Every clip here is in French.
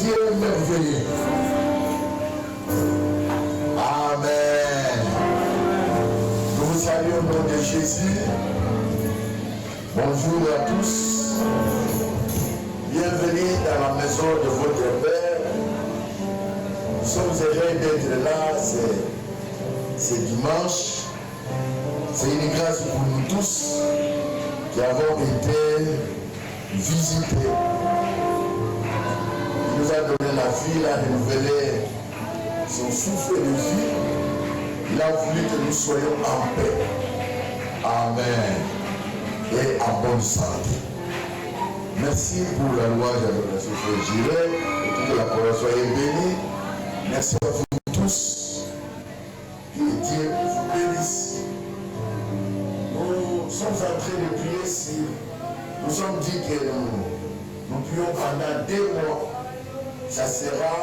Dieu est merveilleux. Amen. Nous vous saluons au nom de Jésus. Bonjour à tous. Bienvenue dans la maison de votre Père. Nous sommes heureux d'être là. C'est dimanche. C'est une grâce pour nous tous qui avons été visités. Il nous a donné la vie, il a renouvelé son souffle de vie. Il a voulu que nous soyons en paix. Amen. Et en bonne santé. Merci pour la louange et l'adoration que j'irai. Et que la parole soit bénie. Merci à vous tous. Que Dieu vous bénisse. Nous sommes en train de prier si nous sommes dit que nous prions pendant 2 mois. Ça sera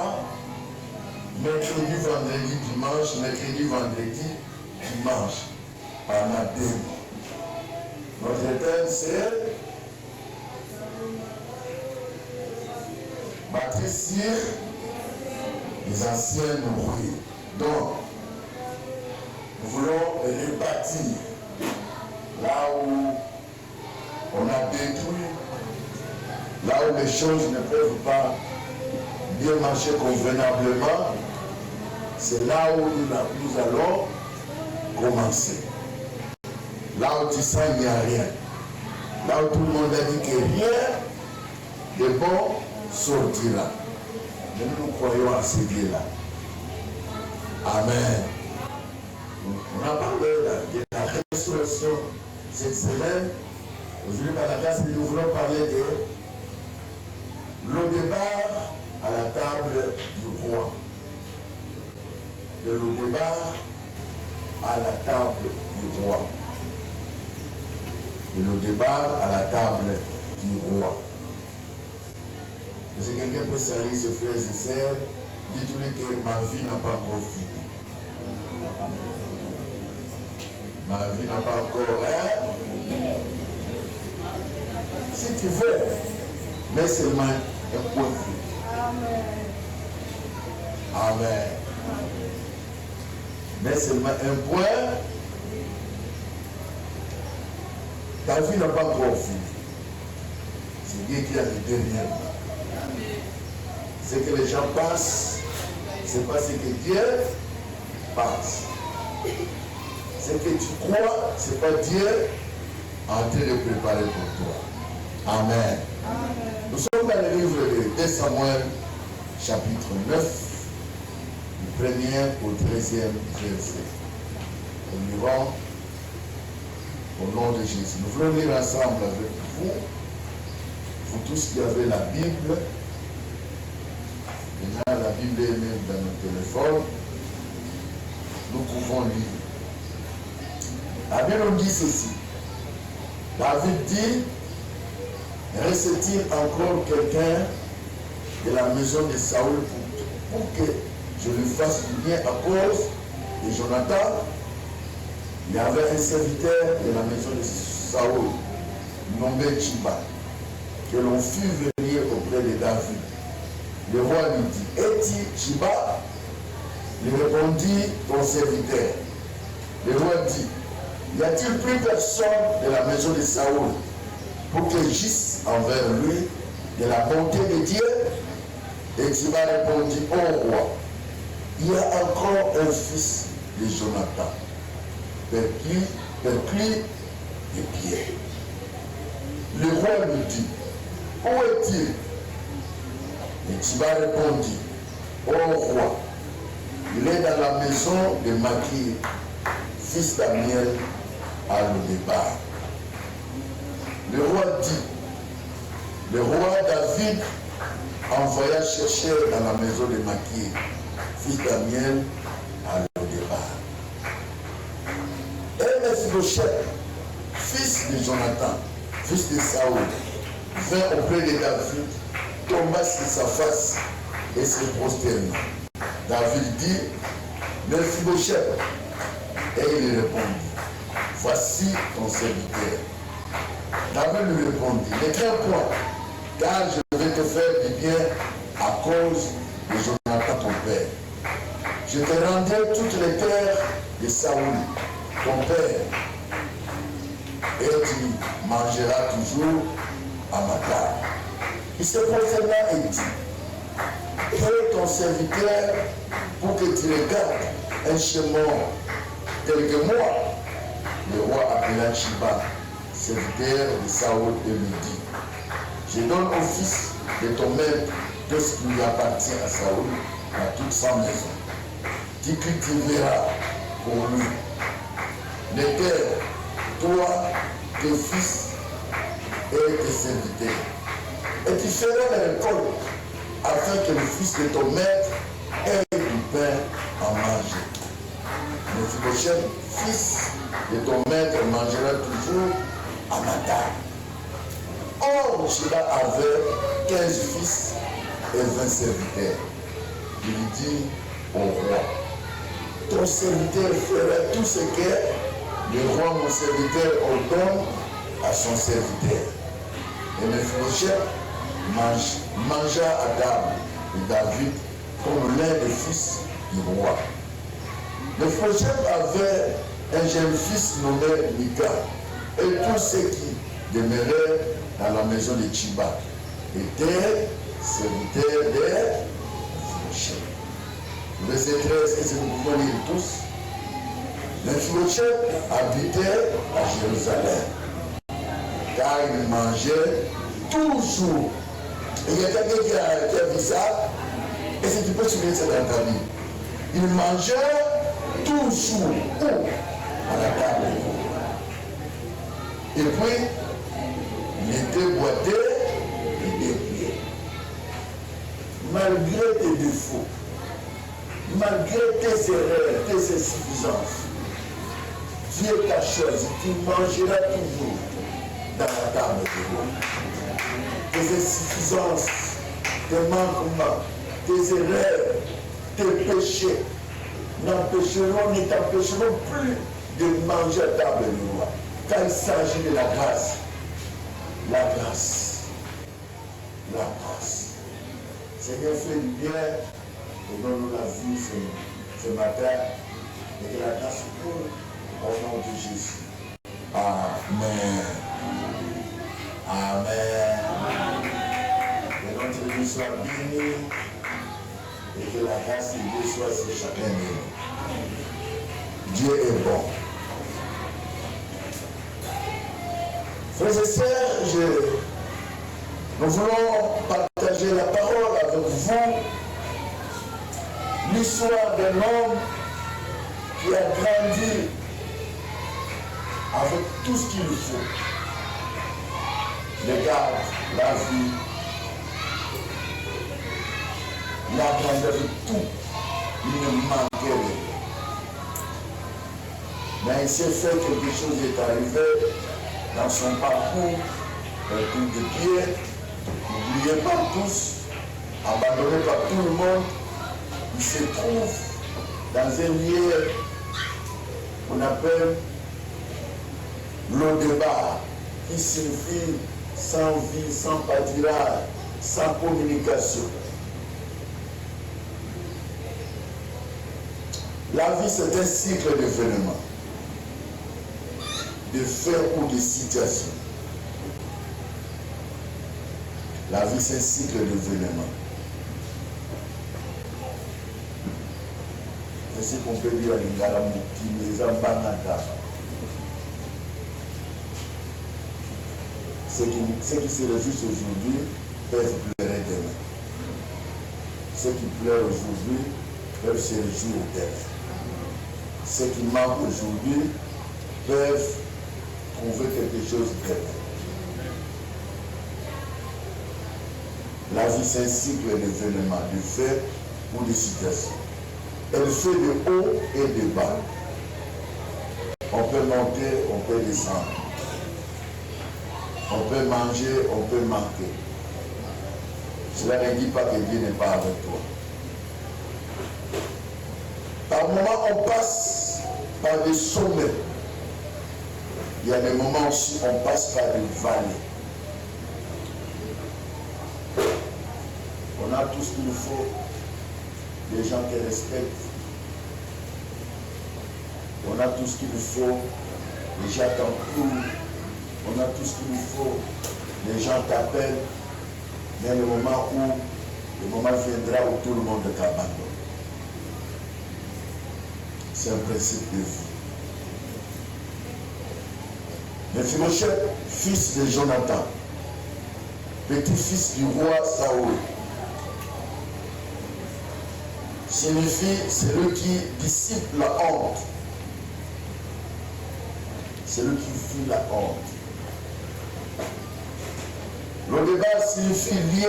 mercredi, vendredi, dimanche, mercredi, vendredi, dimanche. Pendant 2 mois. Notre thème c'est bâtir sur les anciennes ruines. Donc, nous voulons rebâtir là où on a détruit, là où les choses ne peuvent pas bien marcher convenablement. C'est là où nous allons commencer. Là où tu sens qu'il n'y a rien. Là où tout le monde a dit que rien de bon sortira. Mais nous croyons à ce Dieu-là. Amen. On a parlé de la restauration cette semaine. Aujourd'hui, par la grâce, nous voulons parler de le départ à la table du roi. De le départ à la table du roi. De le départ à la table du roi. Est-ce que quelqu'un peut saluer ses frères et sœurs? Dites-lui que ma vie n'a pas encore fini. Ma vie n'a pas encore. Si tu veux, mais seulement un point de vue. Amen. Mais seulement un point. Ta vie n'a pas encore fini. C'est Dieu qui a le dernier mot. Ce que les gens pensent, c'est pas ce que Dieu pense. Ce que tu crois, c'est pas Dieu en train de préparer pour toi. Amen. Amen. Nous sommes dans le livre de 2 Samuel, chapitre 9, du 1er au 13e verset. Nous lirons au nom de Jésus. Nous voulons lire ensemble avec vous tous qui avez la Bible. Maintenant, la Bible est même dans notre téléphone. Nous pouvons lire. La Bible nous dit ceci. David dit, reste-t-il encore quelqu'un de la maison de Saoul pour que je lui fasse du bien à cause de Jonathan? Il y avait un serviteur de la maison de Saoul, nommé Chiba, que l'on fit venir auprès de David. Le roi lui dit, es-tu Chiba? Il répondit, ton serviteur. Le roi dit, y a-t-il plus personne de la maison de Saoul pour que j'agisse envers lui de la bonté de Dieu? Et Chiba répondit, ô roi, il y a encore un fils de Jonathan, perclus de pied. Le roi lui dit, où est-il? Et Chiba répondit, ô roi, il est dans la maison de Makir, fils d'Amiel, à Lo-Débar. Le roi David envoya chercher dans la maison de Makir, fils d'Amiel, à Lo-Débar. Et Mephibosheth, fils de Jonathan, fils de Saoul, vint auprès de David, tomba sur sa face et se prosterna. David dit, Mephibosheth. Et il répondit, voici ton serviteur. David lui répondit, ne crains point, car je vais te faire du bien à cause de Jonathan ton père. Je te rendrai toutes les terres de Saoul, ton père, et tu mangeras toujours à ma table. Il se procéda et dit, fais ton serviteur pour que tu regardes un chemin tel que moi. Le roi appela Chiba, serviteur de Saoul, et lui dit, je donne au fils de ton maître tout ce qui lui appartient à Saoul, à toute sa maison. Tu cultiveras pour lui les terres, toi, tes fils et tes serviteurs. Et tu feras la récolte afin que le fils de ton maître ait du pain à manger. Mephibosheth, fils de ton maître, mangera toujours à ma table. Or, Chiba avait 15 fils et 20 serviteurs. Il lui dit au roi, ton serviteur fera tout ce que le roi, mon serviteur, ordonne à son serviteur. Et Mephibosheth mangea à table de David comme l'un des fils du roi. Mephibosheth avait un jeune fils nommé Mika, et tous ceux qui demeuraient dans la maison de Chiba étaient serviteurs de Mephibosheth. Verset 13, est-ce que nous pouvons lire tous? Mephibosheth habitait à Jérusalem, car il mangeait toujours. Et il y a quelqu'un qui a vu ça, et si tu peux souligner ça dans ta vie. Il mangeait toujours où? À la table. Et puis, il était boité et déplié. Malgré tes défauts, malgré tes erreurs, tes insuffisances, Dieu t'a choisi, tu mangeras toujours dans la table de Dieu. Tes insuffisances, tes manquements, tes erreurs, tes péchés ne t'empêcheront plus de manger à table de roi. Quand il s'agit de la grâce, la grâce, la grâce. Seigneur, fais du bien et donne-nous la vie ce matin et que la grâce coule au nom de Jésus. Amen. Amen. Que notre vie soit bénie et que la grâce de Dieu soit sur chacun de nous. Dieu est bon. Frères et sœurs, nous voulons partager la parole avec vous. L'histoire d'un homme qui a grandi avec tout ce qu'il faut. Les gardes, la vie, il a grandi avec tout. Il ne manquait rien. Mais il s'est fait quelque chose qui est arrivé dans son parcours, un coup de pied, oublié par tous, abandonné par tout le monde. Il se trouve dans un lieu qu'on appelle l'au-débat, qui signifie sans vie, sans pâturage, sans communication. La vie, c'est un cycle d'événements, de faits ou de situations. La vie, c'est un cycle d'événements. C'est ce qu'on peut dire à l'Ingalamou, qui les a banata. Ceux qui se réjouissent aujourd'hui peuvent pleurer demain. Ceux qui pleurent aujourd'hui peuvent se réjouir demain. Ceux qui manquent aujourd'hui peuvent trouver quelque chose demain. La vie, c'est un cycle d'événements, de faits ou de situations. Elle fait de haut et de bas. On peut monter, on peut descendre. On peut manger, on peut manquer. Cela ne dit pas que Dieu n'est pas avec toi. Par moments, on passe par des sommets. Il y a des moments aussi, on passe par des vallées. On On a tout ce qu'il nous faut. Des gens qui respectent. On a tout ce qu'il nous faut. Les gens t'entourent. On a tout ce qu'il nous faut. Les gens t'appellent. Mais le moment viendra où tout le monde t'abandonne. C'est un principe de vie. Mephibosheth, fils de Jonathan, petit-fils du roi Saoul, signifie celui qui dissipe la honte. Celui qui fuit la honte. Le débat signifie lié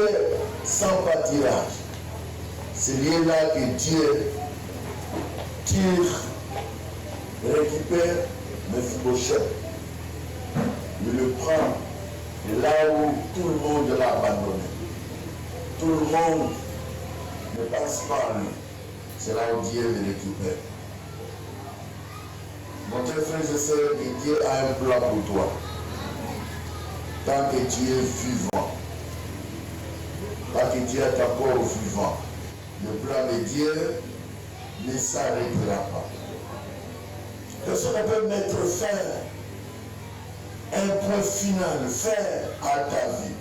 sans pâturage. C'est lié là que Dieu tire, récupère Mephibosheth. Il le prend là où tout le monde l'a abandonné. Tout le monde ne passe pas à lui. C'est là où Dieu le récupère. Mon cher frère et sœur, Dieu a un plan pour toi. Tant que tu es vivant, tant que tu es encore vivant, le plan de Dieu ne s'arrêtera pas. Personne ne peut mettre fin, un point final, fin à ta vie.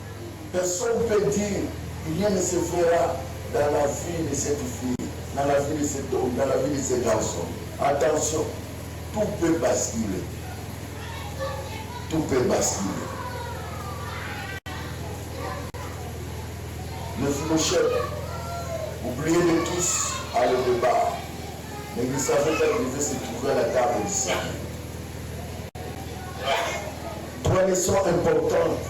Personne ne peut dire, rien ne se fera dans la vie de cette fille, dans la vie de cet homme, dans la vie de ce garçon. Attention, tout peut basculer. Tout peut basculer. Mephibosheth, oublié de tous à le départ, mais il savait qu'il devait se trouver à la table du Seigneur. Trois leçons importantes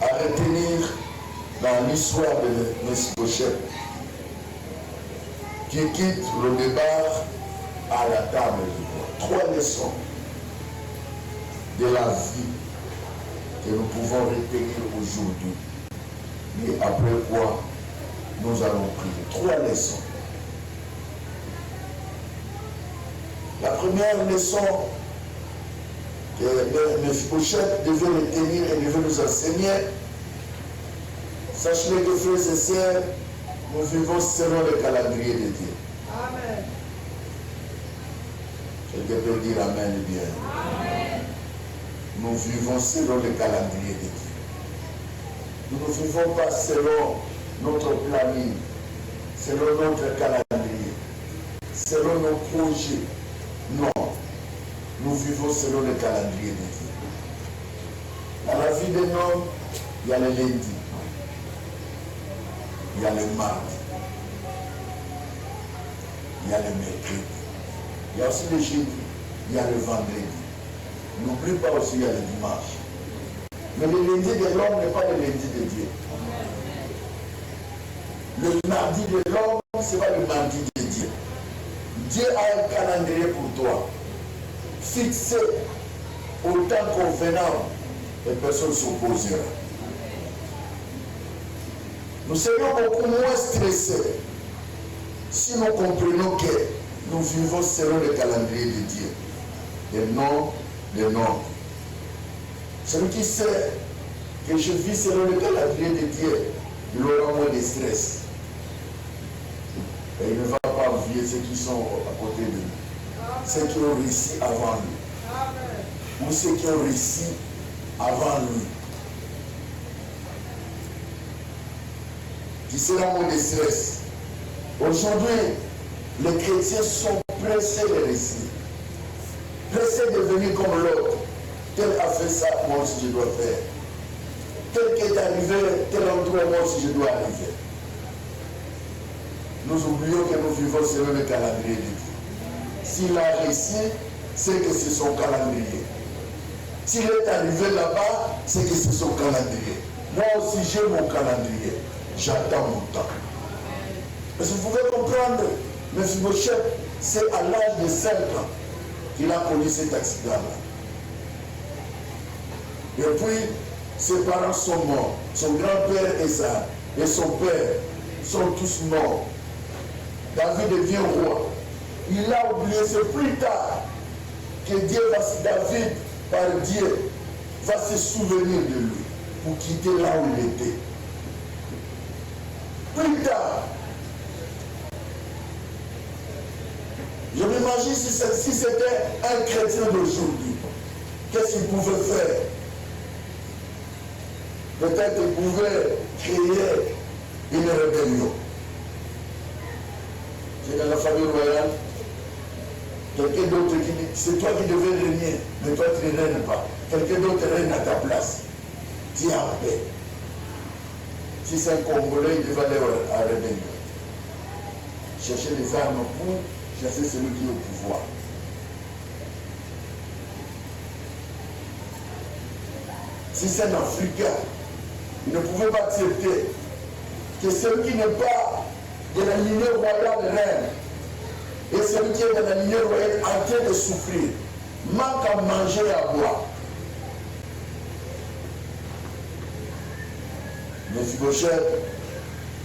à retenir dans l'histoire de Mephibosheth, qui quitte le départ à la table du roi. Trois leçons de la vie que nous pouvons retenir aujourd'hui. Et après quoi, nous allons prier. Trois leçons. La première leçon que Mephibosheth devait retenir et devait nous enseigner, sachez-le que frères et sœurs, nous vivons selon le calendrier de Dieu. Amen. Quelqu'un peut dire Amen bien. Amen. Nous vivons selon le calendrier de Dieu. Nous ne vivons pas selon notre planning, selon notre calendrier, selon nos projets. Non, nous vivons selon le calendrier de Dieu. Dans la vie d'un homme, il y a le lundi, il y a le mardi, il y a le mercredi, il y a aussi le jeudi, il y a le vendredi. N'oublie pas aussi, il y a le dimanche. Mais le lundi de l'homme n'est pas le lundi de Dieu. Le mardi de l'homme, ce n'est pas le mardi de Dieu. Dieu a un calendrier pour toi, fixé au temps convenable, et personne ne s'opposera. Nous serions beaucoup moins stressés si nous comprenions que nous vivons selon le calendrier de Dieu. Et non le nôtre. Celui qui sait que je vis selon le calendrier de Dieu, il aura moins de stress. Et il ne va pas envier ceux qui sont à côté de lui. Ceux qui ont réussi avant lui. Ou ceux qui ont réussi avant lui. Tu seras moins de stress. Aujourd'hui, les chrétiens sont pressés de réussir. Pressés de devenir comme l'autre. Tel a fait ça, moi aussi je dois faire. Tel qui est arrivé, tel endroit, moi aussi je dois arriver. Nous oublions que nous vivons selon le calendrier de Dieu. S'il a réussi, c'est que c'est son calendrier. S'il est arrivé là-bas, c'est que c'est son calendrier. Moi aussi j'ai mon calendrier. J'attends mon temps. Parce que vous pouvez comprendre, Mephibosheth, c'est à l'âge de 5 ans qu'il a connu cet accident-là. Et puis, ses parents sont morts. Son grand-père et son père sont tous morts. David devient roi. Il a oublié, c'est plus tard que David, par Dieu, va se souvenir de lui pour quitter là où il était. Plus tard, je m'imagine si c'était un chrétien d'aujourd'hui, qu'est-ce qu'il pouvait faire? Peut-être qu'il pouvait créer une rébellion. C'est dans la famille royale, quelqu'un d'autre qui dit, c'est toi qui devais régner, mais toi tu ne règnes pas. Quelqu'un d'autre règne à ta place. Tu es en paix. Si c'est un Congolais, il devait aller à la rébellion. Chercher les armes pour chasser celui qui est au pouvoir. Si c'est un Africain, il ne pouvait pas accepter que celui qui n'est pas de la lignée royale règne et celui qui est de la lignée royale en train de souffrir, manque à manger et à boire. Mephibosheth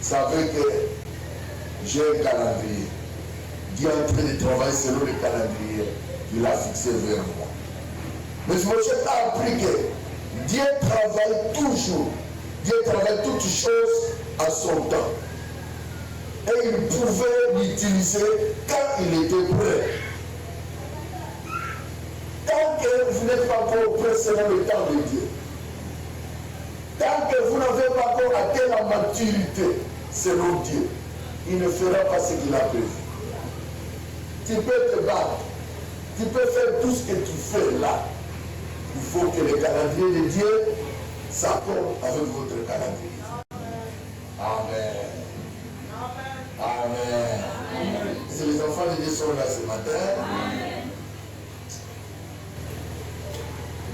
savait que j'ai un calendrier. Dieu est en train de travailler selon le calendrier qu'il a fixé vers moi. Mephibosheth a appris que Dieu travaille toujours. Dieu travaille toutes choses à son temps. Et il pouvait l'utiliser quand il était prêt. Tant que vous n'êtes pas encore prêt selon le temps de Dieu, tant que vous n'avez pas encore atteint la maturité selon Dieu, il ne fera pas ce qu'il a prévu. Tu peux te battre, tu peux faire tout ce que tu fais là. Il faut que le calendrier de Dieu s'accorde avec votre calendrier. Amen. Amen. Si les enfants de Dieu sont là ce matin,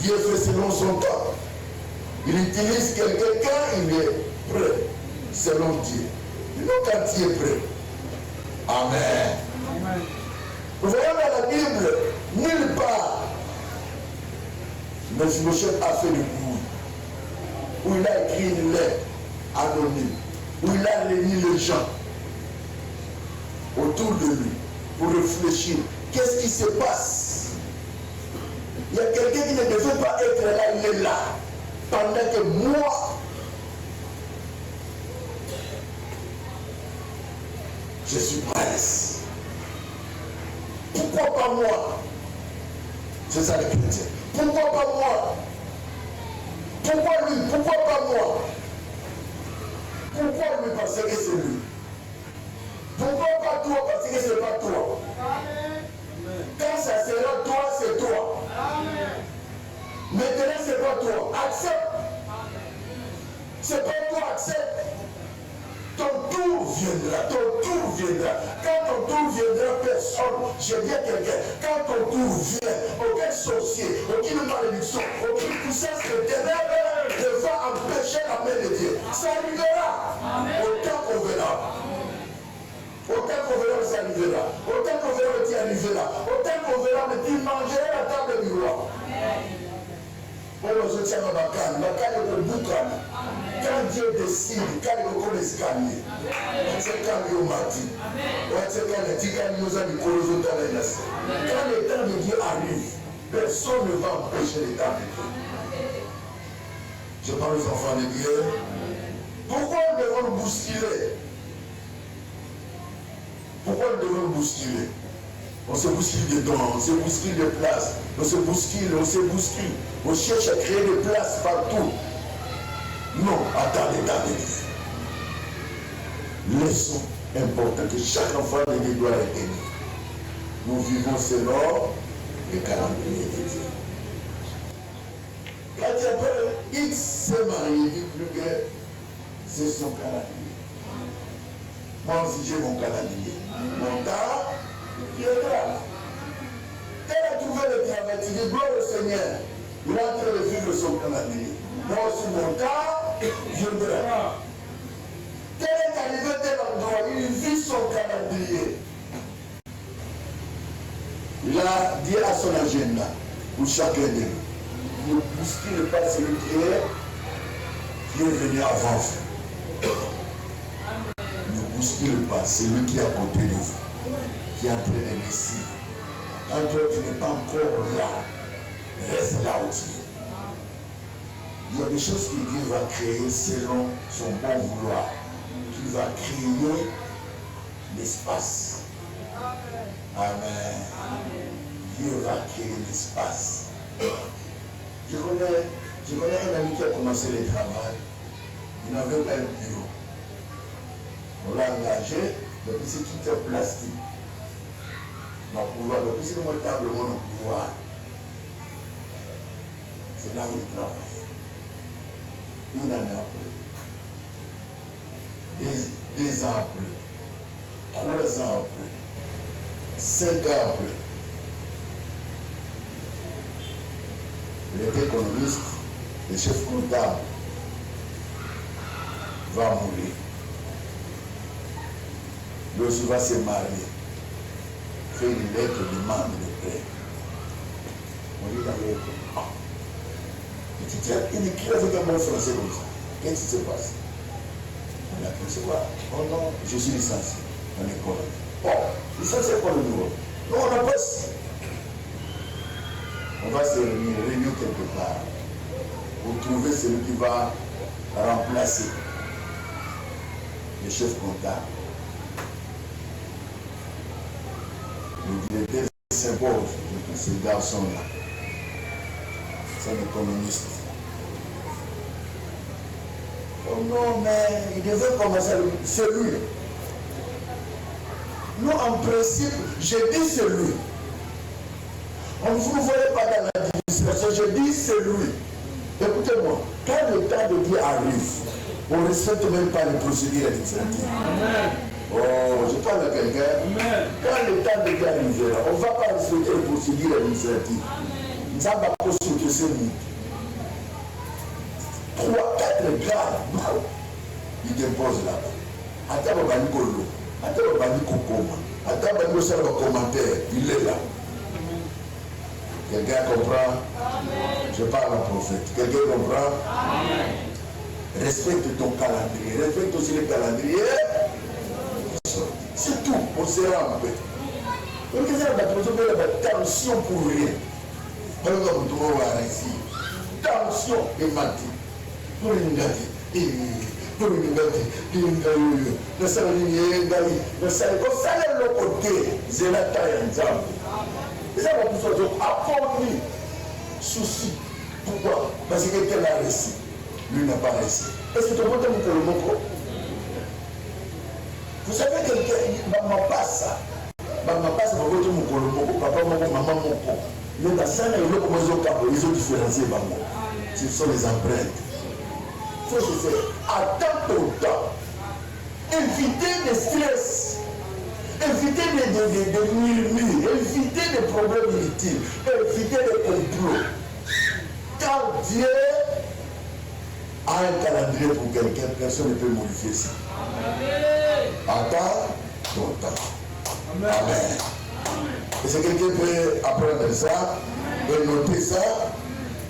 Dieu fait selon son temps. Il utilise quelqu'un quand il est prêt, selon Dieu. Et non quand il est prêt. Amen. Nous voyons dans la Bible, nulle part, Mephibosheth a fait du bruit, où il a écrit une lettre anonyme, où il a réuni les gens autour de lui pour réfléchir. Qu'est-ce qui se passe? Il y a quelqu'un qui ne devait pas être là, il est là. Pendant que moi, je suis prince. Pourquoi pas moi? C'est ça les chrétiens. Pourquoi pas moi? Pourquoi lui? Pourquoi pas moi? Pourquoi lui? Parce que c'est lui. Pourquoi pas toi? Parce que c'est pas toi. Quand ça sera toi, c'est toi. Maintenant, c'est pas toi. Accepte. C'est pas toi, accepte. Ton tour viendra, ton tour viendra. Quand ton tour viendra, personne, je dis à quelqu'un, quand ton tour vient, aucun sorcier, aucune malédiction, aucune puissance de ténèbres ne va empêcher la main de Dieu. Ça arrivera. Autant qu'on verra. Autant qu'on verra, ça arrivera. Autant qu'on verra, tu arriveras. Autant qu'on verra, tu mangeras la table du roi. Je tiens à ma canne. Ma canne est au bout. Quand Dieu décide, quand il reconnaît ce camion, c'est quand il m'a dit. Quand le temps de Dieu arrive, personne ne va empêcher le temps de Dieu. Je parle aux enfants de Dieu. Pourquoi nous devons nous bousculer? Pourquoi nous devons nous bousculer? On se bouscule dedans, on se bouscule de place, on se bouscule, on cherche à créer des places partout. Non, attends les temps de Dieu. Leçon importante que chaque enfant de Dieu doit retenir. Nous vivons selon le calendrier de Dieu. Quand il s'est marié, il dit plus que c'est son calendrier. Moi aussi j'ai mon calendrier. Mon temps viendra. Quand il a trouvé le travail, il dit gloire au Seigneur. Il est en train de vivre son calendrier. Moi aussi mon temps viendra. Quel est arrivé à tel endroit? Il vit son calendrier. Il a dit à son agenda pour chacun de nous. Ne bouscule pas celui qui est venu avant vous. Ne bouscule pas celui qui est à côté de vous, qui est en train de laisser. Quand toi tu n'es pas encore là, reste là où tu es. Il y a des choses que Dieu va créer selon son bon vouloir, qui va créer l'espace. Amen. Dieu va créer l'espace. Je connais un ami qui a commencé le travail. Il n'avait pas un bureau. On l'a engagé, depuis c'est tout en plastique. Depuis c'est le table, mon pouvoir. C'est là où il travaille. Une année après. 2 ans après. 3 ans après. 5 ans après. Il était économiste, le chef comptable va mourir. Lui aussi va se marier. Fait une lettre de demande de prêt. On dit dans le il écrit avec un bon français comme ça. Qu'est-ce qui se passe? On a fait quoi? Oh non, je suis licencié en école. Bon, licencié pour le nouveau. Non, on a pas. On va se réunir quelque part pour trouver celui qui va remplacer le chef comptable. Le directeur s'impose de ce garçon-là. C'est un économiste. Oh non, mais il devait commencer celui. Nous, en principe, je dis celui. On ne vous voyez pas dans l'administration, je dis celui. Écoutez-moi, quand le temps de Dieu arrive, on ne respecte même pas les procédures administratives. Oh, je parle à quelqu'un. Quand le temps de Dieu arrivera, on ne va pas respecter les procédures administratives. Nous n'avons pas consulté ce livre. 3, 4 grammes, il dépose là-bas. Attends, on va nous colo. Attends, on va nous cocoma. Attends, on va nous faire un commentaire. Il est là. Quelqu'un comprend? Amen. Je parle au prophète. Quelqu'un comprend? Amen. Respecte ton calendrier. Respecte aussi le calendrier. C'est tout. On sera en paix. Donc, il y a une tension pour rien. Tension et mati. Pour une gâte. Pour une gâte. Le salaire le salaire le côté. C'est la taille en jambe. Les gens vont pouvoir apporter souci. Pourquoi? Parce que quelqu'un a réussi. Lui n'a pas réussi. Est-ce que tu peux te montrer le mot? Vous savez quelqu'un, maman passe ça. Maman passe, maman passe, papa, maman, mais dans ça, ils ont différencié maman. Ce sont les empreintes. Il faut que c'est attends ton temps. Éviter le stress. Éviter des murmures, éviter des problèmes inutiles, éviter les complots. Car Dieu a un calendrier pour quelqu'un, personne ne peut modifier ça. Attends ton temps. Amen. Et si quelqu'un peut apprendre ça, et noter ça,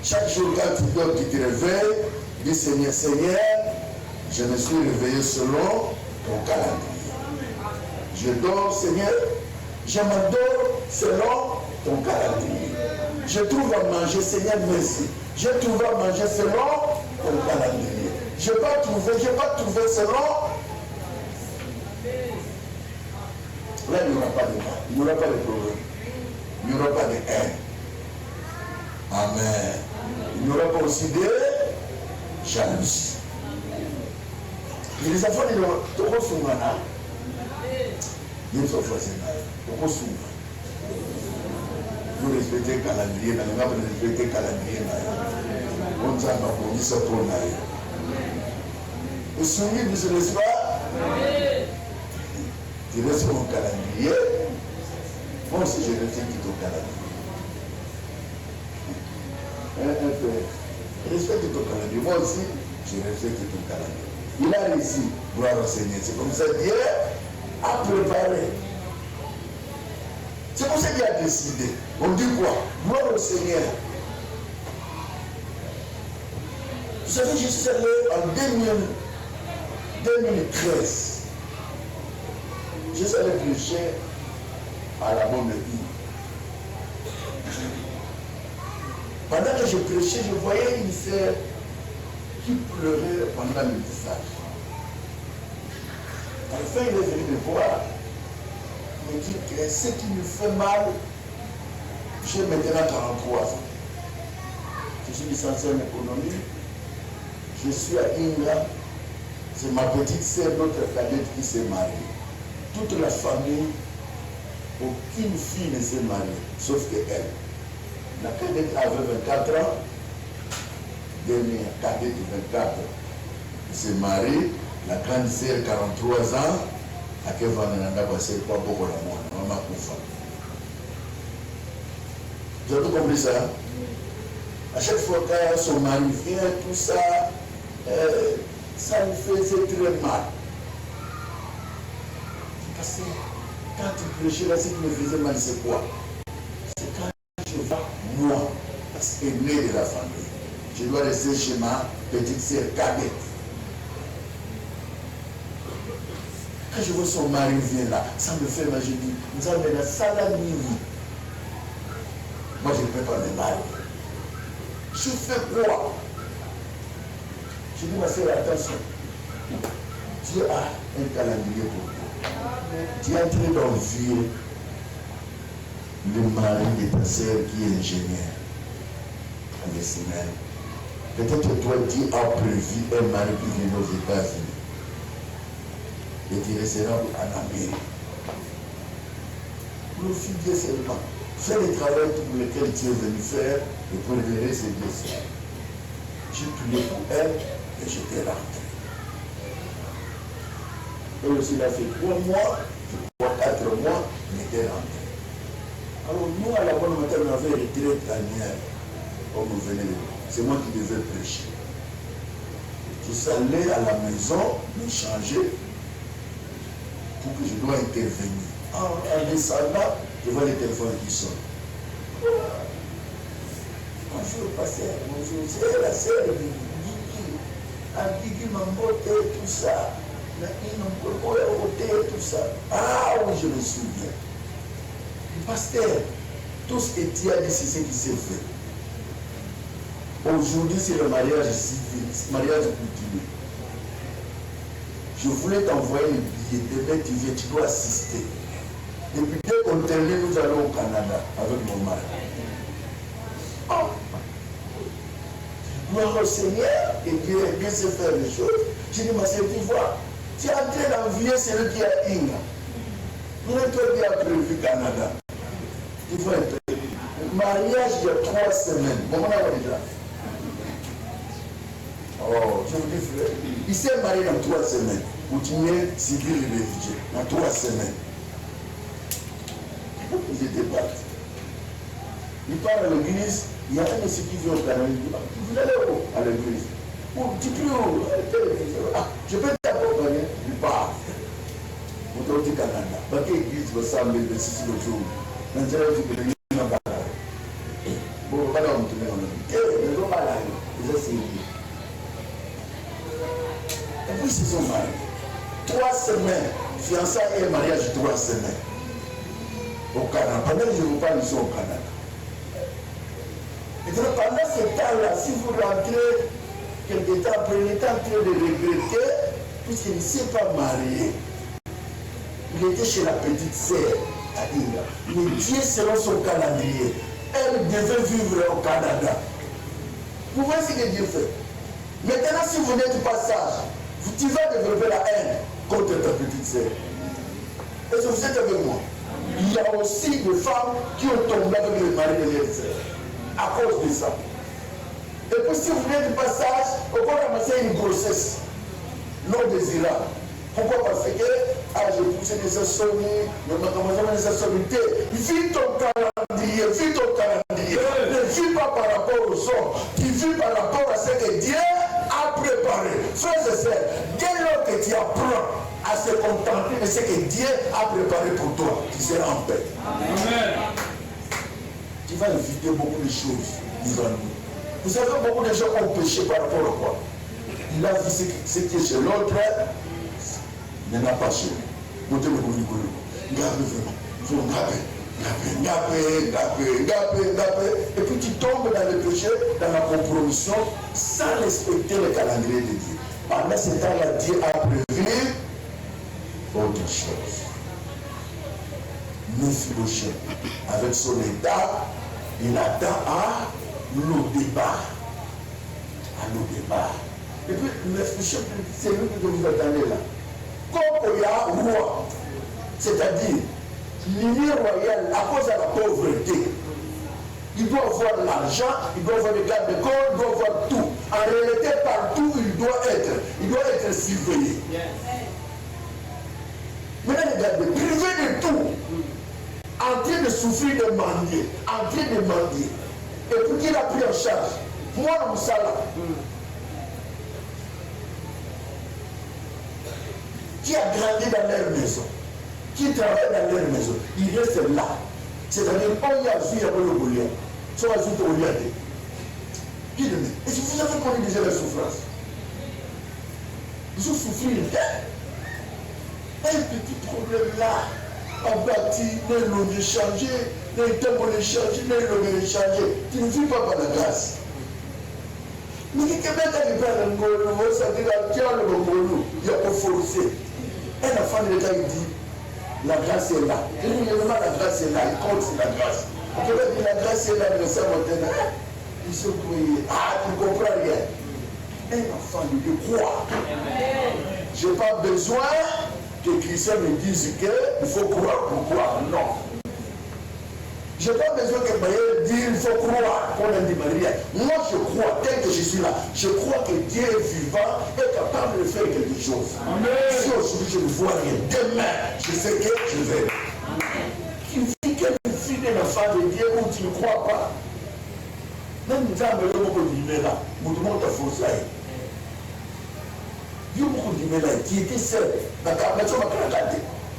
chaque jour quand tu dors, tu te réveilles, dis Seigneur, Seigneur, je me suis réveillé selon ton calendrier. Je dors, Seigneur, je m'endors selon ton calendrier. Je trouve à manger, Seigneur, merci. Je trouve à manger selon ton calendrier. Je n'ai pas trouvé selon. Là, il n'y aura pas de mal, il n'y aura pas de problème, il n'y aura pas de haine. Amen. Il n'y aura pas aussi de jalousie. Et les enfants, ils ont trop souvent. Vous respectez le calendrier, vous respectez le calendrier. On dit à ma police à ton aïe. Vous souvenez, vous ne laissez pas? Je laisse mon calendrier. Moi aussi, je respecte ton calendrier. Respecte ton calendrier. Moi aussi, je respecte ton calendrier. Il a réussi, gloire au Seigneur. C'est comme ça Dieu a préparé. C'est pour ça qu'il a décidé. On dit quoi? Gloire au Seigneur. Vous savez, je suis allé en 2013. Je suis allé prêcher à la bonne vie. Pendant que je prêchais, je voyais une sœur qui pleurait pendant le message. À la fin, il est venu me voir. Il me dit que ce qui me fait mal, j'ai maintenant 43 ans. Je suis licencié en économie. Je suis à Inga. C'est ma petite sœur, notre cadette, qui s'est mariée. Toute la famille, aucune fille ne s'est mariée, sauf qu'elle. La cadette avait 24 ans. Dernière cadette de 24 ans. Elle s'est mariée. La grande sœur, 43 ans. À Kevananda, c'est pas beaucoup la moine. Maman Koufa. Vous avez compris ça? À chaque fois que son mari vient, tout ça, ça me faisait très mal. Parce que quand tu prêchais là, ce qui me faisait mal, c'est quoi? C'est quand je vois moi, parce qu'elle est née de la famille. Je dois rester chez ma petite sœur cadette. Quand je vois son mari vient là, ça me fait mal. Je dis, nous avons la salle nuit. Moi, je ne peux pas me marier. Je fais quoi? Je dis, ma soeur, attention. Dieu a un calendrier pour toi. Tu es en train d'envier le mari de ta soeur qui est ingénieur en SNL. Peut-être toi, Dieu a prévu un mari qui vient aux États-Unis. Et tu resteras en Amérique. Profite seulement. Fais le travail pour lequel tu es venu faire et pour libérer ses blessures. J'ai prié pour elle et j'étais rentré. Elle aussi l'a fait 3 mois, 4 mois, elle était rentrée. Alors nous, à la bonne matin, on avait retiré Daniel. Comme vous venez de voir. C'est moi qui devais prêcher. Je suis allé à la maison, me changer, pour que je dois intervenir. En descendant, je vois les téléphones qui sonnent. Bonjour, pasteur, bonjour, c'est la sœur de Guigui. Guigui m'a monté tout ça. Ils m'ont monté tout ça. Ah oui, je me souviens. Pasteur, tout ce que tu as dit, c'est ce qui s'est fait. Aujourd'hui, c'est le mariage civil, c'est le mariage coutumier. Je voulais t'envoyer le billet, demain tu viens, tu dois assister. Depuis dès qu'on termine, nous allons au Canada avec mon mari. Oh. Gloire au Seigneur, et Dieu sait faire les choses. Je dis, ma sœur, tu vois, tu es en train d'envier celui qui a Inga. Nous, toi qui a prévu Canada. Tu vois, mariage il y a 3 semaines. Comment on a déjà? Oh, je vous dis, frère, il s'est marié dans 3 semaines. Continuer civil et réfugié dans 3 semaines. Ils étaient partis. Il part à l'église, il y a un monsieur qui vient au Canada. Il dit, vous allez où à l'église? Tu pries où? Ah, je peux t'accompagner. Il part. Vous trouvez au Canada. Parce que l'église va s'embêter de 6 jours. Maintenant, vous pouvez venir dans le Canada. Bon, voilà, on tourne en Amérique. Eh, ne sont pas là. Ils ont essayé. Et puis, ils se sont mariés. 3 semaines. Fiançailles et mariage, 3 semaines. Au Canada. Pendant que je vous parle, ils sont au Canada. Et donc, pendant ce temps-là, si vous rentrez quelque temps après, il est en train de regretter, puisqu'il ne s'est pas marié. Il était chez la petite sœur à Inga. Mais Dieu, selon son calendrier, elle devait vivre au Canada. Vous voyez ce que Dieu fait. Maintenant, si vous n'êtes pas sage, tu vas développer la haine contre ta petite sœur. Est-ce que vous êtes avec moi? Il y a aussi des femmes qui ont tombé avec le mari de leur sœur à cause de ça. Et puis si vous n'êtes pas sage, on peut ramasser une grossesse non désirable. Pourquoi? Parce que j'ai poussé des insomnies, mais ma commencé des insomnités. Vis ton calendrier, vis ton calendrier. Ne vis pas par rapport aux hommes, tu vis par rapport à ce que Dieu a préparé. Frères et sœurs, dès lors que tu apprends à se contenter de ce que Dieu a préparé pour toi, tu seras en paix. Amen. Tu vas éviter beaucoup de choses devant nous. Vous savez, beaucoup de gens ont péché par rapport à quoi? Il a vu ce qui est chez l'autre, il n'en a pas chez lui. Et puis tu tombes dans le péché, dans la compromission, sans respecter le calendrier de Dieu. Pendant ce temps-là, Dieu a prévu autre chose. Méphibosheth, avec son état, il attend à Lo-Débar. À Lo-Débar. Et puis, Méphibosheth, c'est lui que vous attendez là. Comme il y a un roi, c'est-à-dire, l'union royale, à cause de la pauvreté, il doit avoir l'argent, il doit avoir les gardes de corps, il doit avoir tout. En réalité, partout où il doit être surveillé. Yes. Maintenant, regardez, privé de tout, en train de souffrir de mendier, en train de mendier. Et puis qu'il a pris en charge. Moi, dans ça là, qui a grandi dans leur maison, qui travaille dans leur maison, il reste là. C'est-à-dire, on y a vu avec le Goliath. Soit ajoute au Goliath. Qui demande? Est-ce que vous avez connu déjà la souffrance? Ils ont souffert un petit problème là. On bâtit, l'eau est changé, le temps est changé, l'eau est changé. Tu ne vis pas par la grâce. Mais qui est bien arrivé à l'Angolo, ça dit la tiens le Angolo, il a pas forcé. Un enfant de l'État, il dit, la grâce est là. Régulièrement, la grâce est là, il compte sur la grâce. On peut dire la grâce est là, mais ça va être là. Ils sont croyés. Ah, tu ne comprends rien. Un enfant de Dieu croit. Je n'ai pas besoin que Christian me dise qu'il faut croire pour croire. Non. Je n'ai pas besoin que Maël dise qu'il faut croire qu'on a dit Maria. Moi, je crois, tel que je suis là, je crois que Dieu est vivant et capable de faire quelque chose. Amen. Si aujourd'hui je ne vois rien, demain, je sais que je vais. Il dit qu'une fille d'un enfant de Dieu où tu ne crois pas. Même si tu as beaucoup de là, tout le monde t'a forcé. Il y a beaucoup de là qui étaient seuls.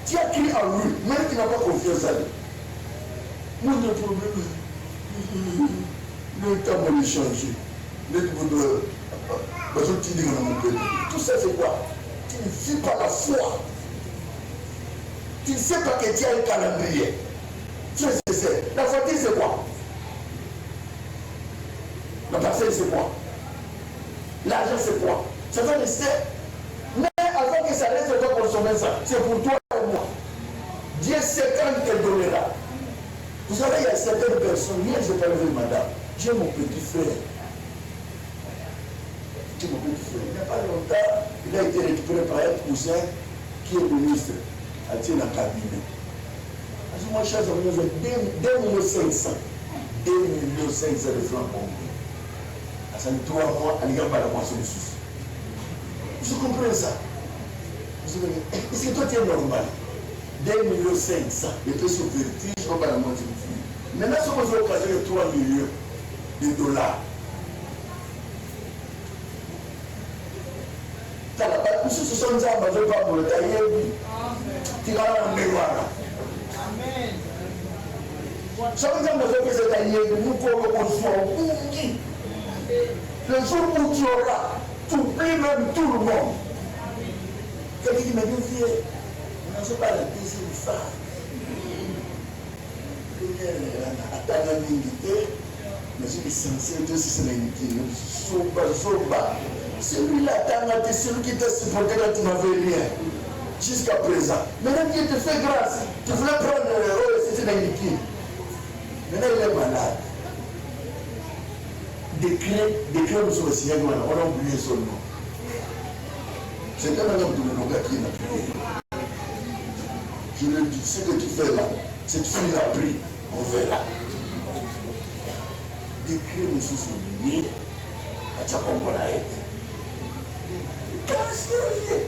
Tu as crié en lui, même tu n'as pas confiance en lui. Mon problème, le temps va changer. Tout ça, c'est quoi? Tu ne vis pas la foi. Tu ne sais pas que tu as un calendrier. Tu sais, la fatigue, c'est quoi? La parcelle, c'est quoi? L'argent, c'est quoi? Ça va rester. Mais avant que ça reste, tu dois consommer ça. C'est pour toi et moi. Dieu sait quand il te donnera. Vous savez, il y a certaines personnes, hier je parlais avec madame, j'ai mon petit frère. J'ai mon petit frère. Il n'y a pas longtemps, il a été récupéré par un cousin qui est ministre, à tirer dans le cabinet. Je dis, moi, cher ami, j'ai 2 500 de francs congolais. Ça me 3 mois, à l'égard de la moisson de soucis. Vous comprenez ça? Est-ce que toi, tu es normal? 2 500 000 de pesos vertige, on va la moitié de vie. Maintenant, si on veut occasionner 3 millions de dollars, t'as la base, monsieur, ce sont des armes, je ne vais pas vous le tailler, tu vas en mémoire. Amen. Chaque fois que vous êtes taillé, nous pouvons se le jour où tu auras, tu oublies même tout le monde. Quelqu'un qui m'a dit, je ne sais pas la deuxième femme. Attends l'unité, mais je suis censé de se l'unité. Soba. Celui-là, c'est celui qui t'a supporté quand tu n'avais rien. Jusqu'à présent. Maintenant, Dieu te fait grâce. Tu voulais prendre c'est l'unité. Maintenant, il est malade. Décret sur le Seigneur, on a oublié son nom. C'est un homme de l'Oga qui n'a prié. Je le dis, ce que tu fais là, cette fille a pris, on verra. Décret nous souvenir, à ta compagnie. Qu'est-ce que c'est?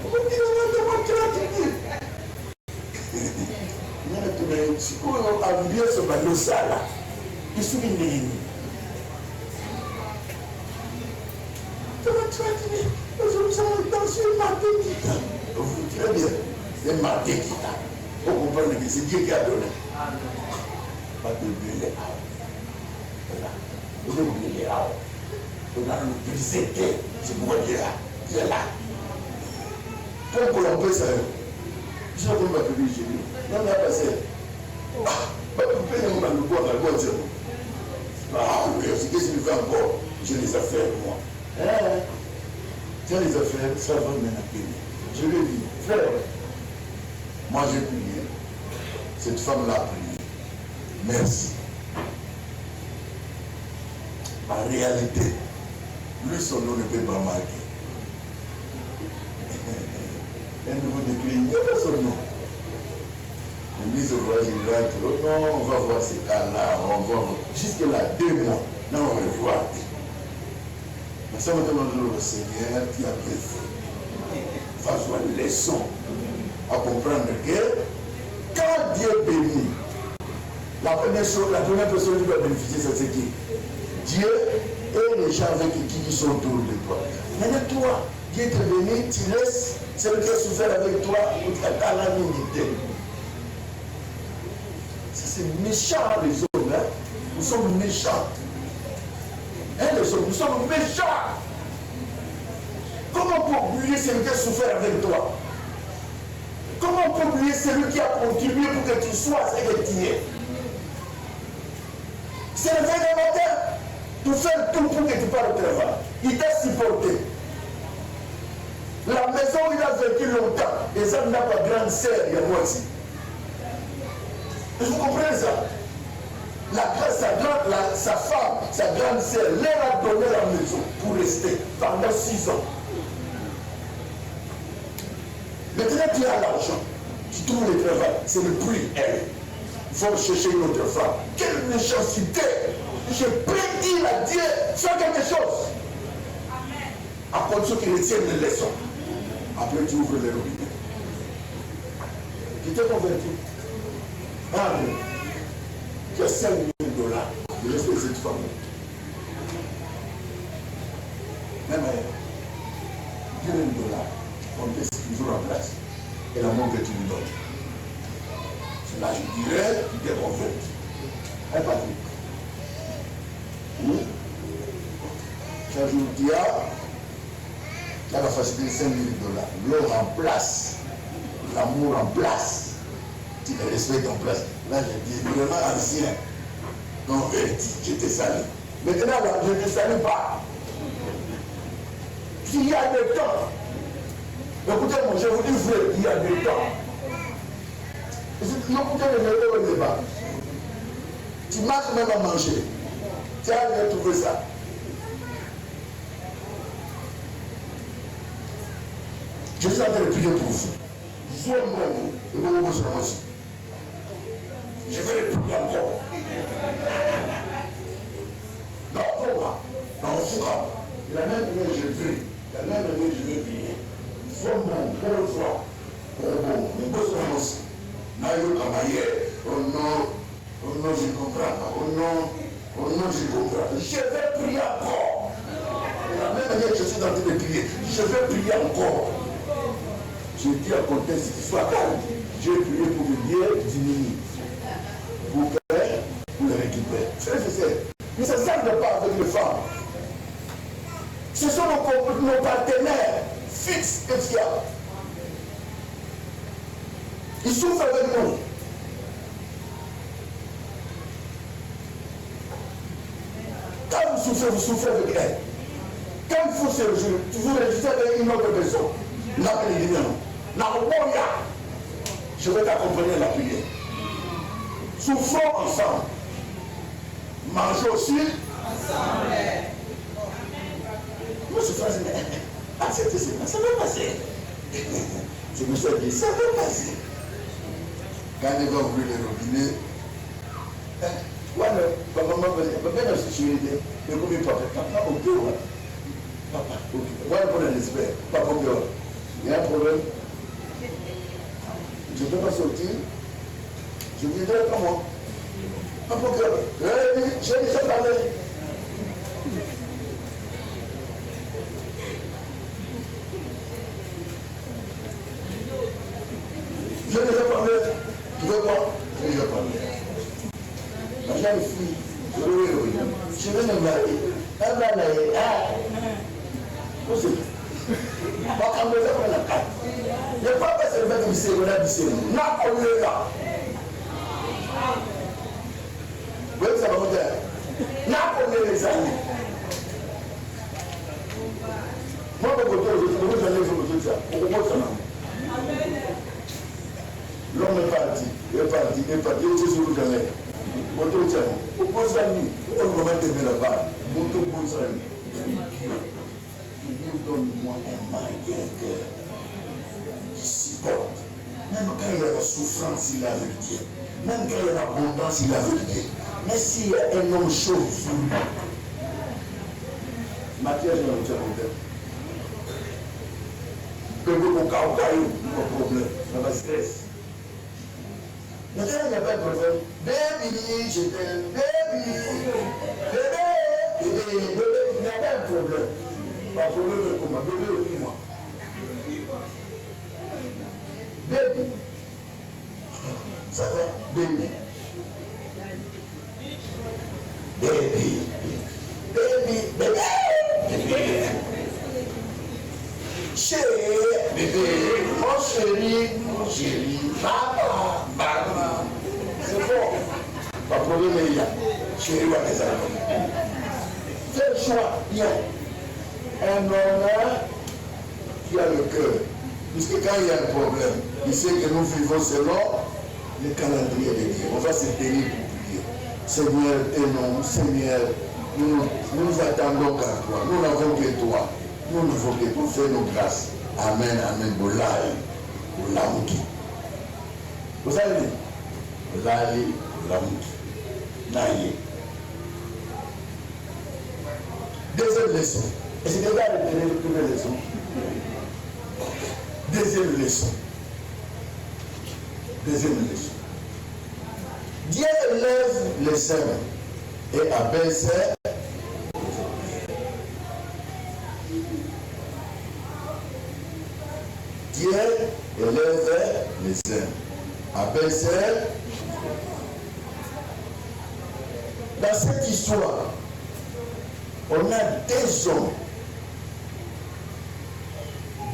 On dit, si on a bien ce bateau ça là, il se met très bien, c'est Martin qui t'a. Vous comprenez que c'est Dieu qui a donné. Pas de brûler. Voilà. Vous avez brûlé. On a le brisé. C'est moi qui est là. Pourquoi on peut ça? Je ne peux pas te dire, j'ai dit. Non, mais pas ça. Vous pouvez nous le boire à la boîte. Ah oui, c'est qu'est-ce qu'il fait encore? J'ai des affaires, moi. Tu as les affaires, ça va maintenant. Je lui ai dit, frère, Moi j'ai prié. Cette femme l'a prié. Merci. En réalité, lui son nom ne peut pas marquer. Un nouveau décret, il n'y a pas son nom. L'église au roi, il va être, oh non, on va voir ces cas-là, on va voir. Jusque-là, 2 mois, non, on va voir. Mais ça va demander au Seigneur qui a bien fait. Va voir une leçon à comprendre que quand Dieu bénit, la première personne qui va bénéficier, c'est qui? Dieu et les gens avec qui sont autour de toi. Maintenant, toi, Dieu te bénit, tu laisses celui qui a souffert avec toi pour ta calamité. C'est méchant, les hommes. Hein? Nous sommes méchants. Hein, les hommes, nous sommes méchants. Comment on peut oublier celui qui a souffert avec toi? Comment on peut oublier celui qui a contribué pour que tu sois ce que tu es? C'est le véritable de faire tout pour que tu parles au travail. Il t'a supporté. La maison où il a vécu longtemps, et ça n'a pas grande sœur, il y a moi ici. Vous comprenez ça? Sa femme, sa grande sœur, leur a donné la maison pour rester pendant 6 ans. Maintenant, tu as l'argent, tu trouves le travail, c'est le prix, elle. Il faut chercher une autre femme. Quelle méchanceté! Je prédis à Dieu, fais quelque chose. Amen. À condition qu'il retienne les leçons. Après, tu ouvres les robinets. Tu t'es converti. Amen. Tu as 5 000 $. Je laisse cette femme. Même 10 000 $. On te toujours en place. Et l'amour que tu lui donnes. Là, je dirais, tu t'es converti. Un papier. Oui. Chaque jour, tu as la facilité de 5 000 $. L'or en place. L'amour en place. Tu le respectes en place. Là, je dis, vraiment ancien. Converti, je te salue. Maintenant, là, je ne te salue pas. S'il y a des temps, écoutez-moi, je vous dis vrai, il y a des temps. Écoutez le débat. Tu marches même à manger. Tu as bien trouvé ça. Je suis en train de prier pour vous. Je vais le prier encore. Non, pourquoi? Non, pourquoi? La même année, je prie. La même année, je vais prier. Sois bon, bonne foi. Bon, une bonne semence. Naïo Kamaye. Oh non, je comprends pas. Oh non, je comprends pas. Je vais prier encore. La même année, je suis en train de prier. Je vais prier encore. Je dis à contexte qu'il soit calme. J'ai prié pour que Dieu diminue. Pour le récupérer. Mais ça ne s'arrête pas avec les femmes. Ce sont nos partenaires fixes et fiables. Ils souffrent avec nous. Quand vous souffrez avec elle. Quand il faut se réjouir, vous réjouissez avec une autre personne. Je vais t'accompagner à la prière. Souffrons ensemble. Mangeons aussi ensemble. Moi, je fais accepter ça. Ça va passer. Je me suis dit, ça va passer. Quand il va ouvrir les robinets, papa m'a dit, papa n'a sécurité. Mais comme papa, ok, papa, ok. Moi, je prends l'espère. Papa, ok. Il y a un problème. Je ne peux pas sortir. Je viendrai pas moi. Papa, ok. J'ai déjà parlé. J'ai déjà parlé. Tu veux quoi? J'ai déjà parlé. Ma jeune fille, je vais me marier. Elle va aller. Où c'est? Je ne peux pas se mettre ici, on a dit n'a pas eu là. Oui, ça va vous dire. N'a pas eu les amis. Moi, je vais vous dire, je vais vous dire ça. parti, et parti, et c'est sur le jamais. Moto Tchani, au bon ami, on va mettre là-bas. Moto bon ami. Donne-moi un mari qui supporte. Même quand il y a la souffrance, il a la vérité. Même quand il y a l'abondance, il a la vérité. Mais s'il y a un homme chaud sur lui, Mathieu, je ne sais pas. Bébé, mon cas, pas de problème. Ça va stress. Maintenant, il n'y a pas de problème. Baby, je t'aime, baby. Bébé, il n'y a pas de problème. Pas de problème, comment? Bébé, oublie-moi. Baby. Ça va? Baby. Baby. Baby. Baby. Chérie. Bébé. Mon chéri. Papa. C'est bon. Pas de problème, il y a. Chéri, on va les aller. Fais le choix. Bien. Un homme qui a le cœur. Puisque quand il y a un problème, il sait que nous vivons selon le calendrier de Dieu. On va se tenir pour prier. Seigneur, aimons, Seigneur, nous attendons qu'à toi. Nous n'avons que toi. Nous n'avons que toi. Fais-nous grâce. Amen, amen. Boulaï, Boulaouki. Vous savez, Boulaï, Boulaouki. Naïe. Deuxième leçon. Et c'est déjà la première leçon. Deuxième leçon. Dieu lève les seins et abaisse. Dieu élève les seins, abaisse. Dans cette histoire, on a deux hommes,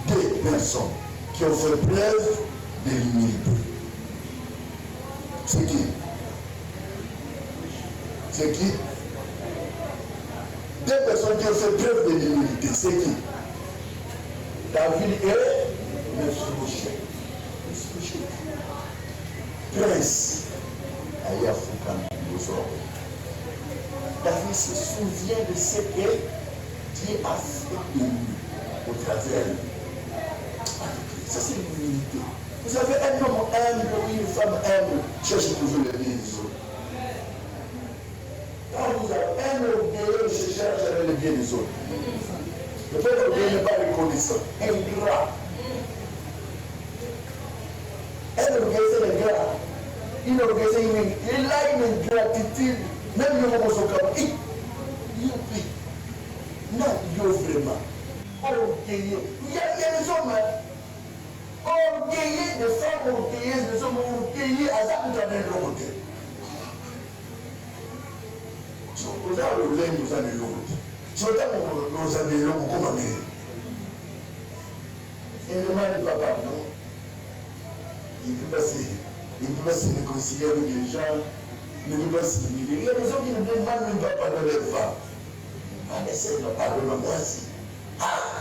deux personnes qui ont fait preuve de l'humilité. C'est qui? C'est qui? Deux personnes qui ont fait preuve de l'humilité. C'est qui? David et Mephibosheth. Prince. Ayafukan Bosor. David se souvient de ce que Dieu a fait de lui au travers de lui. Ça, c'est l'humilité. Vous avez un homme humble ou une femme humble, cherchez toujours le bien des autres. Quand vous avez un orgueilleux, je cherche le bien des autres. Le peuple orgueilleux n'est pas reconnaissant. Ingrat. Un orgueilleux, c'est l'ingrat. Une orgueilleuse, il a une ingratitude. Même le moment où il non, il y a vraiment. Orgueilleux. Il y a des hommes. Orgueilleux, des femmes orgueilleuses, des hommes orgueilleux, à ça vous avez le côté. Vous avez le lait, vous avez le côté. Si vous avez le côté, comment dire? Et le mal n'est pas pardon. Il ne peut pas se réconcilier avec les gens. Il ne peut pas s'humilier. Il y a des gens qui ne demandent même pas pardon les femmes. Ah, mais c'est le pardon à moi aussi. Ah!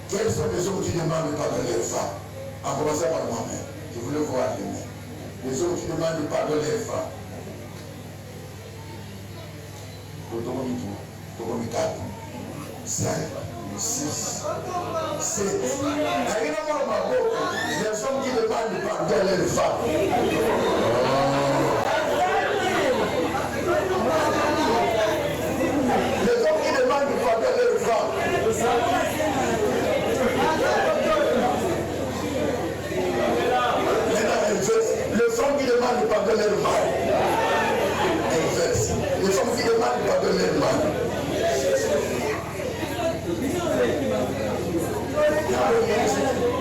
Quels sont les hommes qui demandent pardon les femmes? En commençant par moi-même. Je voulais voir les mains. Les hommes qui demandent pardon les femmes. Tokomi 4, 5, 6, 7. Les hommes qui demandent pardon les femmes. Les hommes qui demandent pardon les femmes. Les femmes qui demandent pardon les femmes. Inverse. Les femmes qui demandent pardon les femmes.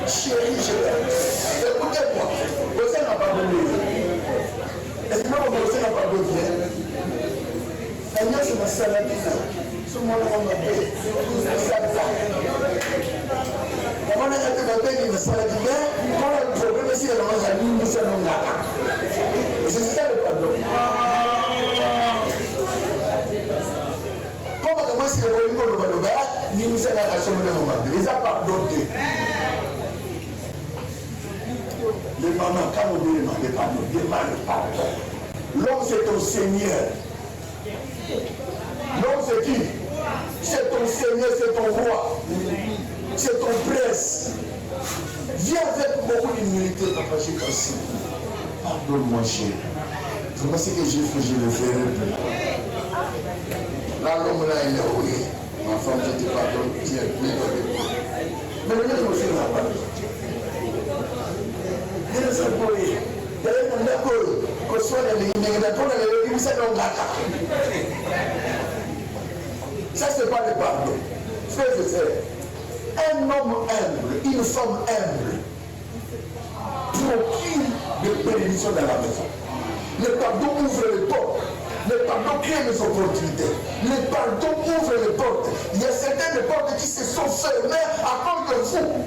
Chérie, je t'aime. Écoutez-moi. Vous n'a pas donné. Est-ce que vous n'a pas donné? La nuit, c'est ma salade. Tout le monde a dit, on a été une salade. On a un problème ici, on a mis une salade. Et c'est ça le pardon. Comment est-ce que vous voulez que nous nous sommes les a pardonné. Demandant, quand on dit demander pardon, demande pardon. L'homme c'est ton Seigneur. L'homme c'est qui? C'est ton Seigneur, c'est ton roi. C'est ton prince. Viens avec beaucoup d'humilité, papa, j'ai passé. Pardonne-moi, chérie. C'est parce que j'ai fait, je le ferai plus. Là, l'homme là, il est oui. Ma femme, je te pardonne, tiens, mais le mec me fait la part. Il est un peu. Il est un peu. Que soit les il s'est dans la ça, c'est pas le pardon. Frère et sœurs, un homme humble, une femme humble, procure de bénédiction dans la maison. Le pardon ouvre les portes. Le pardon crée des opportunités. Le pardon ouvre les portes. Il y a certaines portes qui se sont fermées à cause de vous.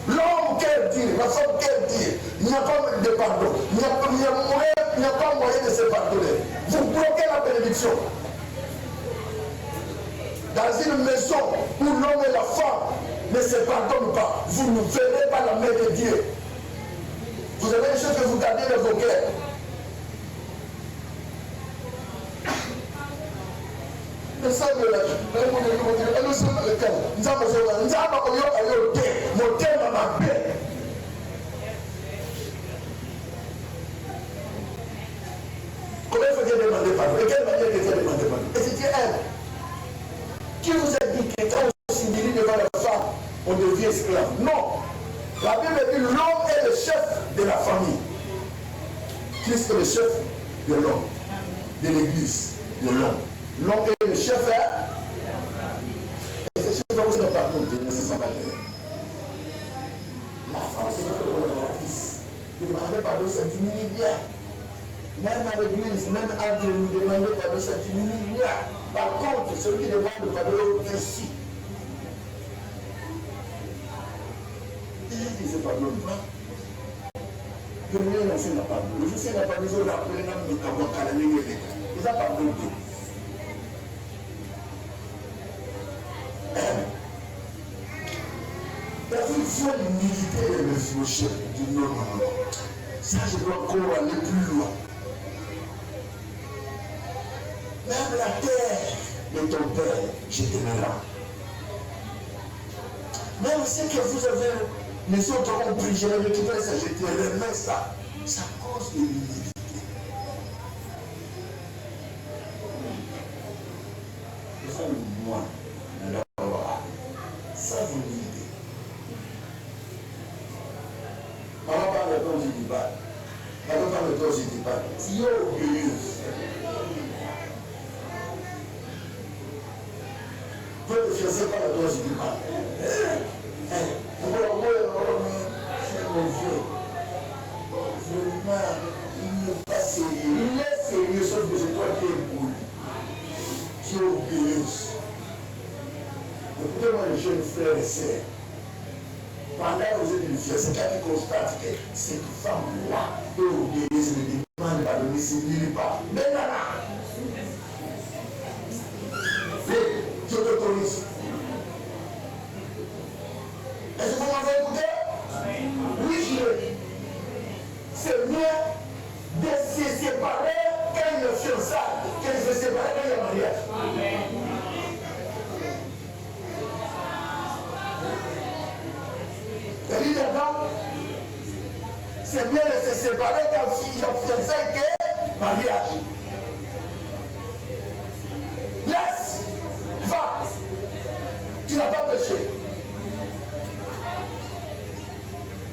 L'homme quel dire, la femme quel dire, il n'y a pas de pardon. Il n'y a pas moyen de se pardonner. Vous bloquez la bénédiction. Dans une maison où l'homme et la femme ne se pardonnent pas, vous ne verrez pas la main de Dieu. Vous avez des choses que vous gardez dans vos cœurs. Le sang de la comment il faut demander pardon? De quelle manière il faut demander pardon? Et c'est elle qui vous a dit que quand on s'humilie devant la femme, on devient esclave. Non. La Bible dit l'homme est le chef de la famille. Christ est le chef de l'homme, de l'église, de l'homme. L'homme est le chef. Et c'est sûr que vous n'avez pas compté, mais c'est ça va dire. La femme, c'est notre fils. Demander pardon, ça diminue bien. Même à l'église, même entre nous, demander pardon, ça diminue bien. Par contre, celui qui demande pardon, merci. Il ne se pardonne pas. Je ne l'ai pas pardonné. Je sais que la pardon, on a appelé l'homme de Kabaka, la ligne. Ils ont pardonné. Il faut l'humilité de Mephibosheth du non, non. Ça, je dois encore aller plus loin. Même la terre de ton père, je te la rends. Même ce que vous avez, les autres ont pris, je l'ai récupéré, ça, je te remets ça. C'est à cause de l'humilité. C'est ça le moi. Ça, vous l'humilité. Maman parle de toi, je dis pas. Maman parle de toi, je dis pas. Tu es orgueilleuse. Vous ne faisiez pas la toi, je dis pas. C'est mon vieux. Vraiment, il n'est pas sérieux. Il est sérieux, sauf que c'est toi qui es boule. Tu es orgueilleuse. Écoutez-moi, les jeunes frères et sœurs. Pendant que vous êtes une fille, c'est quand tu constates que cette femme-là est orgueilleuse, ne demande pas de ne s'humilie pas. Mais là, je t'autorise. Est-ce que vous m'avez écouté? Oui, je l'ai. C'est mieux de se séparer quand il y a fiançailles que de se séparer quand il y a mariage. C'est-à-dire d'abord, c'est mieux de se séparer quand il y a fiançailles que mariage. Laisse, va. Tu n'as pas péché.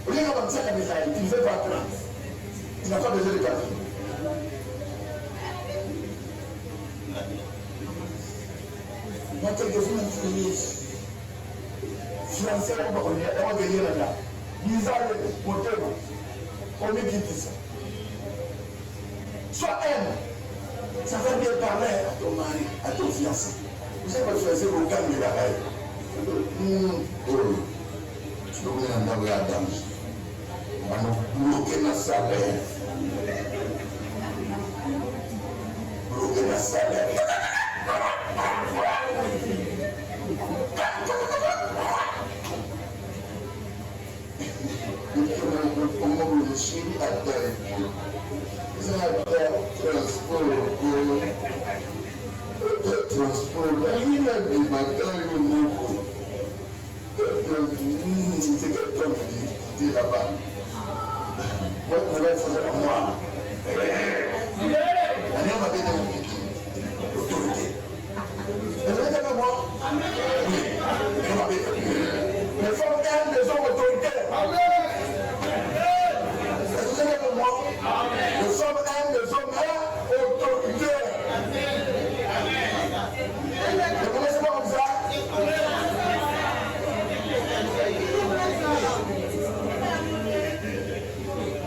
Au lieu de commencer à Israël, tu ne veux pas plaindre. Tu n'as pas besoin de papier. Moi, quelques-uns m'ont dit, financier, on va gagner là-bas. L'Israël, mon thème, on est dit ça. Sois aime. Ça va bien parler à ton mari, à ton fiancé. Vous savez pas choisir au calme de la raille. Tu dois venir en avoir la dame. On va nous bloquer la salle. Bloquer la salle. je suis à taille. C'est à taille, transport, transport. Il a dit, ma taille, c'est quelqu'un qui dit là-bas. Moi, je vais faire moi. On est ma bête l'autorité. Vous êtes avec moi? Oui, on ma bête. Les femmes aiment les hommes autoritaires. Est-ce que vous êtes avec moi? Les femmes aiment les hommes autoritaires. Vous connaissez pas comme ça?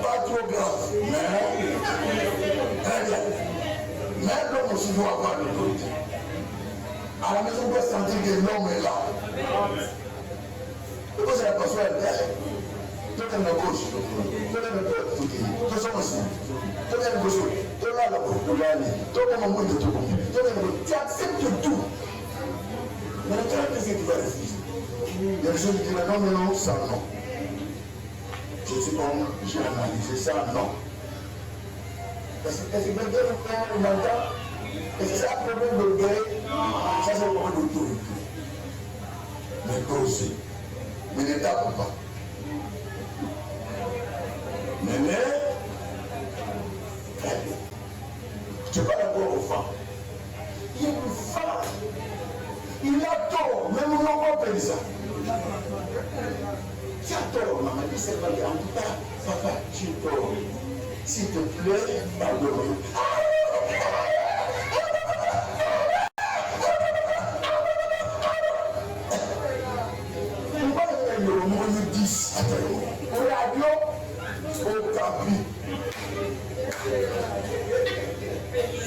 Pas trop grave, mais très bien. Mais l'homme aussi doit avoir l'autorité. À la maison, on doit sentir que l'homme est là. Et quand c'est la personne, elle est tout est la gauche, tout est la droite, tout est aussi. Tout est la gauche, tout est là, tout est là, tout est là, tout est là. Tu acceptes tout. Mais qu'est-ce que tu vas refuser? Il y a des gens qui disent non, mais non, ça non. Je suis comme, j'ai analysé ça, non. Est-ce que quelqu'un m'entend? Est-ce que c'est un problème de guerre? Ça, c'est un problème d'autorité. Mais doser. Mais ne tape pas. Mais tu n'es pas d'accord aux femmes. Il y a une femme. Il a tort. Même on n'a pas fait ça. Tu as tort, maman. Il s'est pas dit, en tout cas, papa, tu as tort. S'il te plaît, pardonne.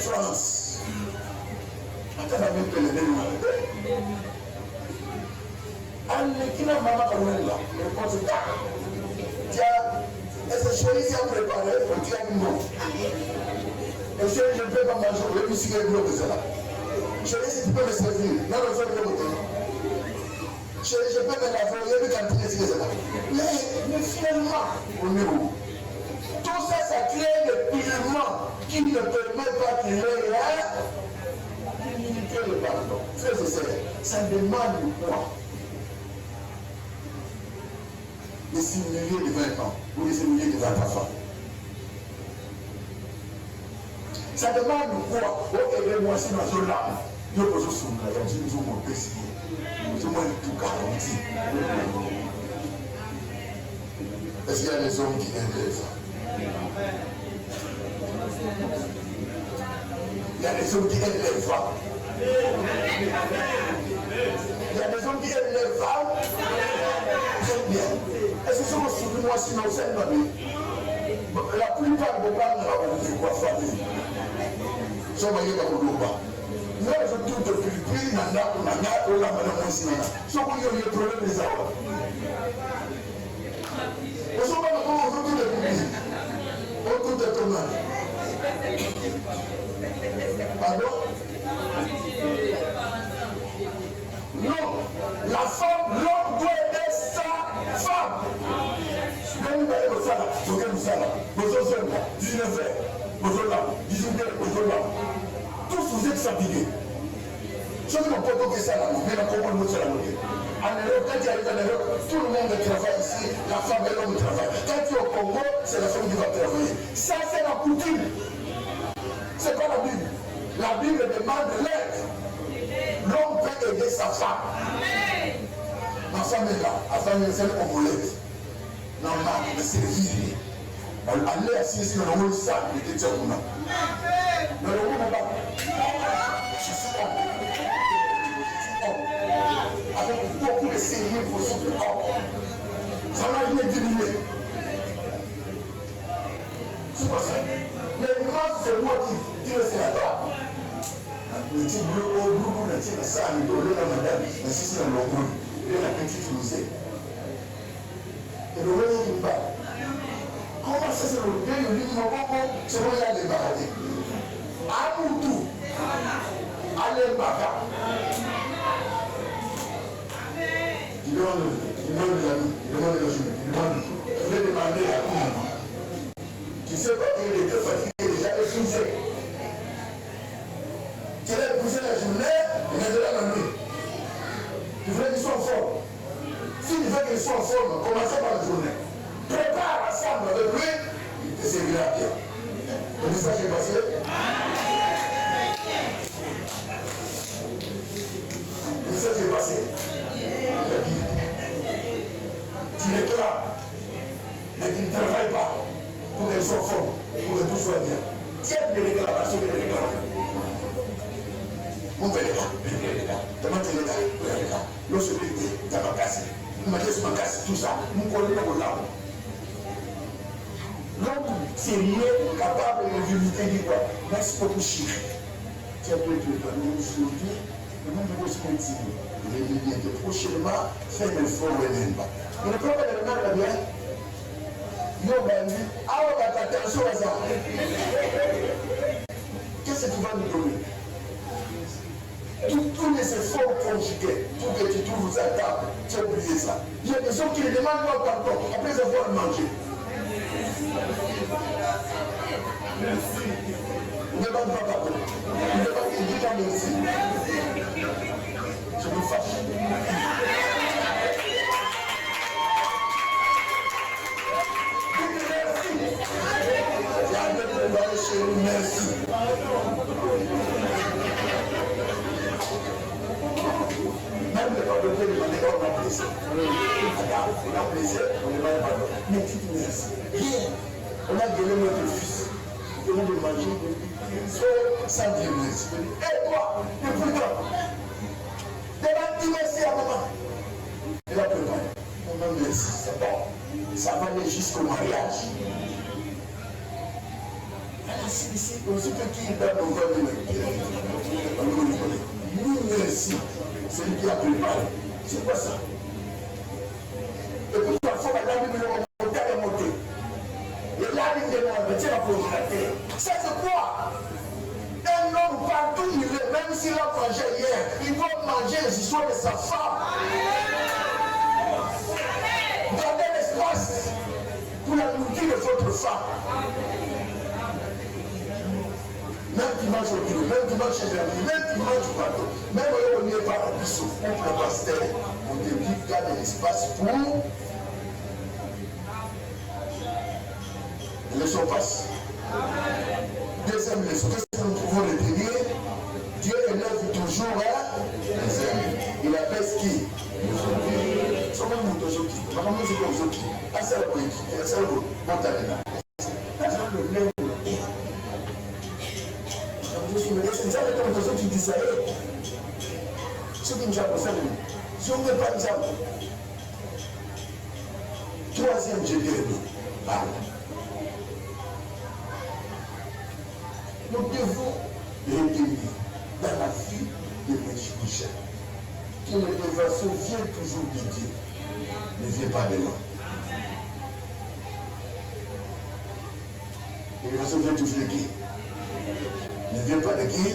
France. Attends, avec le dénouement. Qui n'a pas parlé là? Le consultant. Tiens, est-ce que chérie, tu as préparé? Tu as dit non. Et chérie, je ne peux pas manger. Je vais me suivre le que c'est là. Chérie, si tu peux me servir. Non, non, je vais me monter. Chérie, je peux me laver. Je vais me cantiner si c'est là. Mais finalement, on est où? Tout ça, ça crée des purements qui ne permettent pas qu'il y ait l'humilité et le pardon. Frère et sœurs, ça demande quoi? De s'humilier devant un homme ou de s'humilier devant ta femme. Ça demande quoi? Ok, moi, si ma zone là, je peux se soumettre, je peux me pécier, je peux tout garantir. Est-ce qu'il y a des hommes qui aiment les femmes? Il y a des hommes qui aiment les femmes. Il y a des hommes qui aiment les femmes. Très bien. Est-ce que c'est aussi moi sinon c'est ma vie? La plupart de vos parents ont quoi famille. Ça va y aller dans le bas. Nous avons tout de plus, nana, on a la madame aussi. Ce qu'on y a le problème des arbres. Nous sommes pas encore tout de plus. Tout est tombé. Pardon? Non, la femme, l'homme doit aider sa femme. Quand vous allez au salon, vous allez au salon, vous allez au 19h, vous allez là, 18h, vous allez là. Tous vous êtes fatigués. Ceux qui n'ont pas compris ça là, mais n'ont pas compris ça là. En Europe, quand tu arrives en Europe, tout le monde travaille ici, la femme et l'homme travaillent. Quand tu es au Congo, c'est la femme qui va travailler. Ça, c'est la coutume. C'est pas la Bible. La Bible demande l'aide. L'homme peut aider sa femme. Ma femme est là. La femme est celle congolaise. Non, non, mais c'est vie. Allez assis sur le rôle ça, il était déjà là. Mais le rôle n'est pas. Je suis homme. Avec beaucoup de sérieux pour son corps. Ça m'a rien diminué. C'est pas ça. Mais moi, c'est moi qui dis le sénateur. Le type bleu au groupe, le type ça, le dos, le madame, mais si c'est un logo, il y a la petite musée. Et le rôle qui me parle. Comment ça, c'est le bien, le livre, c'est moi qui a débarrassé. À Moutou, à l'Embaka. Il demande les amis, il demande les jeunes, il demande tout. Je vais demander à tout le monde. Tu sais pas qu'il était fatigué, déjà épuisé. Tu l'as épuisé la journée, et maintenant la nuit. Tu voulais qu'ils soient en forme. Si tu veux qu'ils soient en forme, commencez par la journée. Prépare ensemble avec lui, il te servira bien. Le message est passé. Le message est passé. Tu réclames, mais tu ne travailles pas pour qu'elles soient fortes, pour que tout soit bien. Tiens des réclamations des réclamations. On fait les gars. Comment tu les gars? Lorsque tu dis, tu as ma casse. Tu m'as dit, ma casse, tout ça. Nous connaissons pas là. L'homme sérieux, capable de visiter, dit quoi? Merci beaucoup, chiffre. Tu as pu être parmi nous aujourd'hui. Le monde de votre continue. Il est bien que prochainement, fais un effort et n'aime pas. Il ne peut pas le faire bien. Yo, Bandi, attention à ça. Qu'est-ce que tu vas nous donner? Tous les efforts conjugués pour que tu trouves à table, tu as oublié ça. Il y a des gens qui ne demandent pas pardon après avoir mangé. Il ne demande pas pardon. Il ne dit pas merci. Je me fâche. Merci. Même le pardon de demander, on a plaisir. On a plaisir, on demande pardon. Mais tu dis merci. Rien. On a donné notre fils. On a de manger, sans dire merci. Et toi, depuis toi, demande merci à maman. Elle a préparé. On a merci, c'est bon. Ça va aller jusqu'au mariage. C'est aussi qui est dans nos familles. Nous, merci. C'est lui qui a préparé. C'est quoi ça? Et puis parfois, la dame me monter et monter. Et là, il me demande, tiens, la pose la terre. Ça, c'est quoi? Un homme, partout il est, même s'il a mangé hier, il doit manger les histoires de sa femme. Gardez l'espace pour la nourriture de votre femme. Même qui mange au bureau, même qui mange chez l'ami, même qui mange au bateau, même au lieu par la puissance, contre le pasteur, on devrait garder l'espace pour. Leçon passe. Deuxième leçon, qu'est-ce que nous pouvons retenir? Dieu élève toujours les hommes. Il abaisse qui? Son nom est aujourd'hui. Ma maman c'est comme aujourd'hui. À ça, oui, à ça, oui, bon talent. C'est ça le temps qui disait ce qui nous a passé. Si on ne met pas de jambe. Troisième, je dirais parle. Nous devons retenir dans la vie de Michel que l'élévation vient toujours de Dieu, ne vient pas de l'homme. L'élévation vient toujours de qui? Ne vient pas de qui?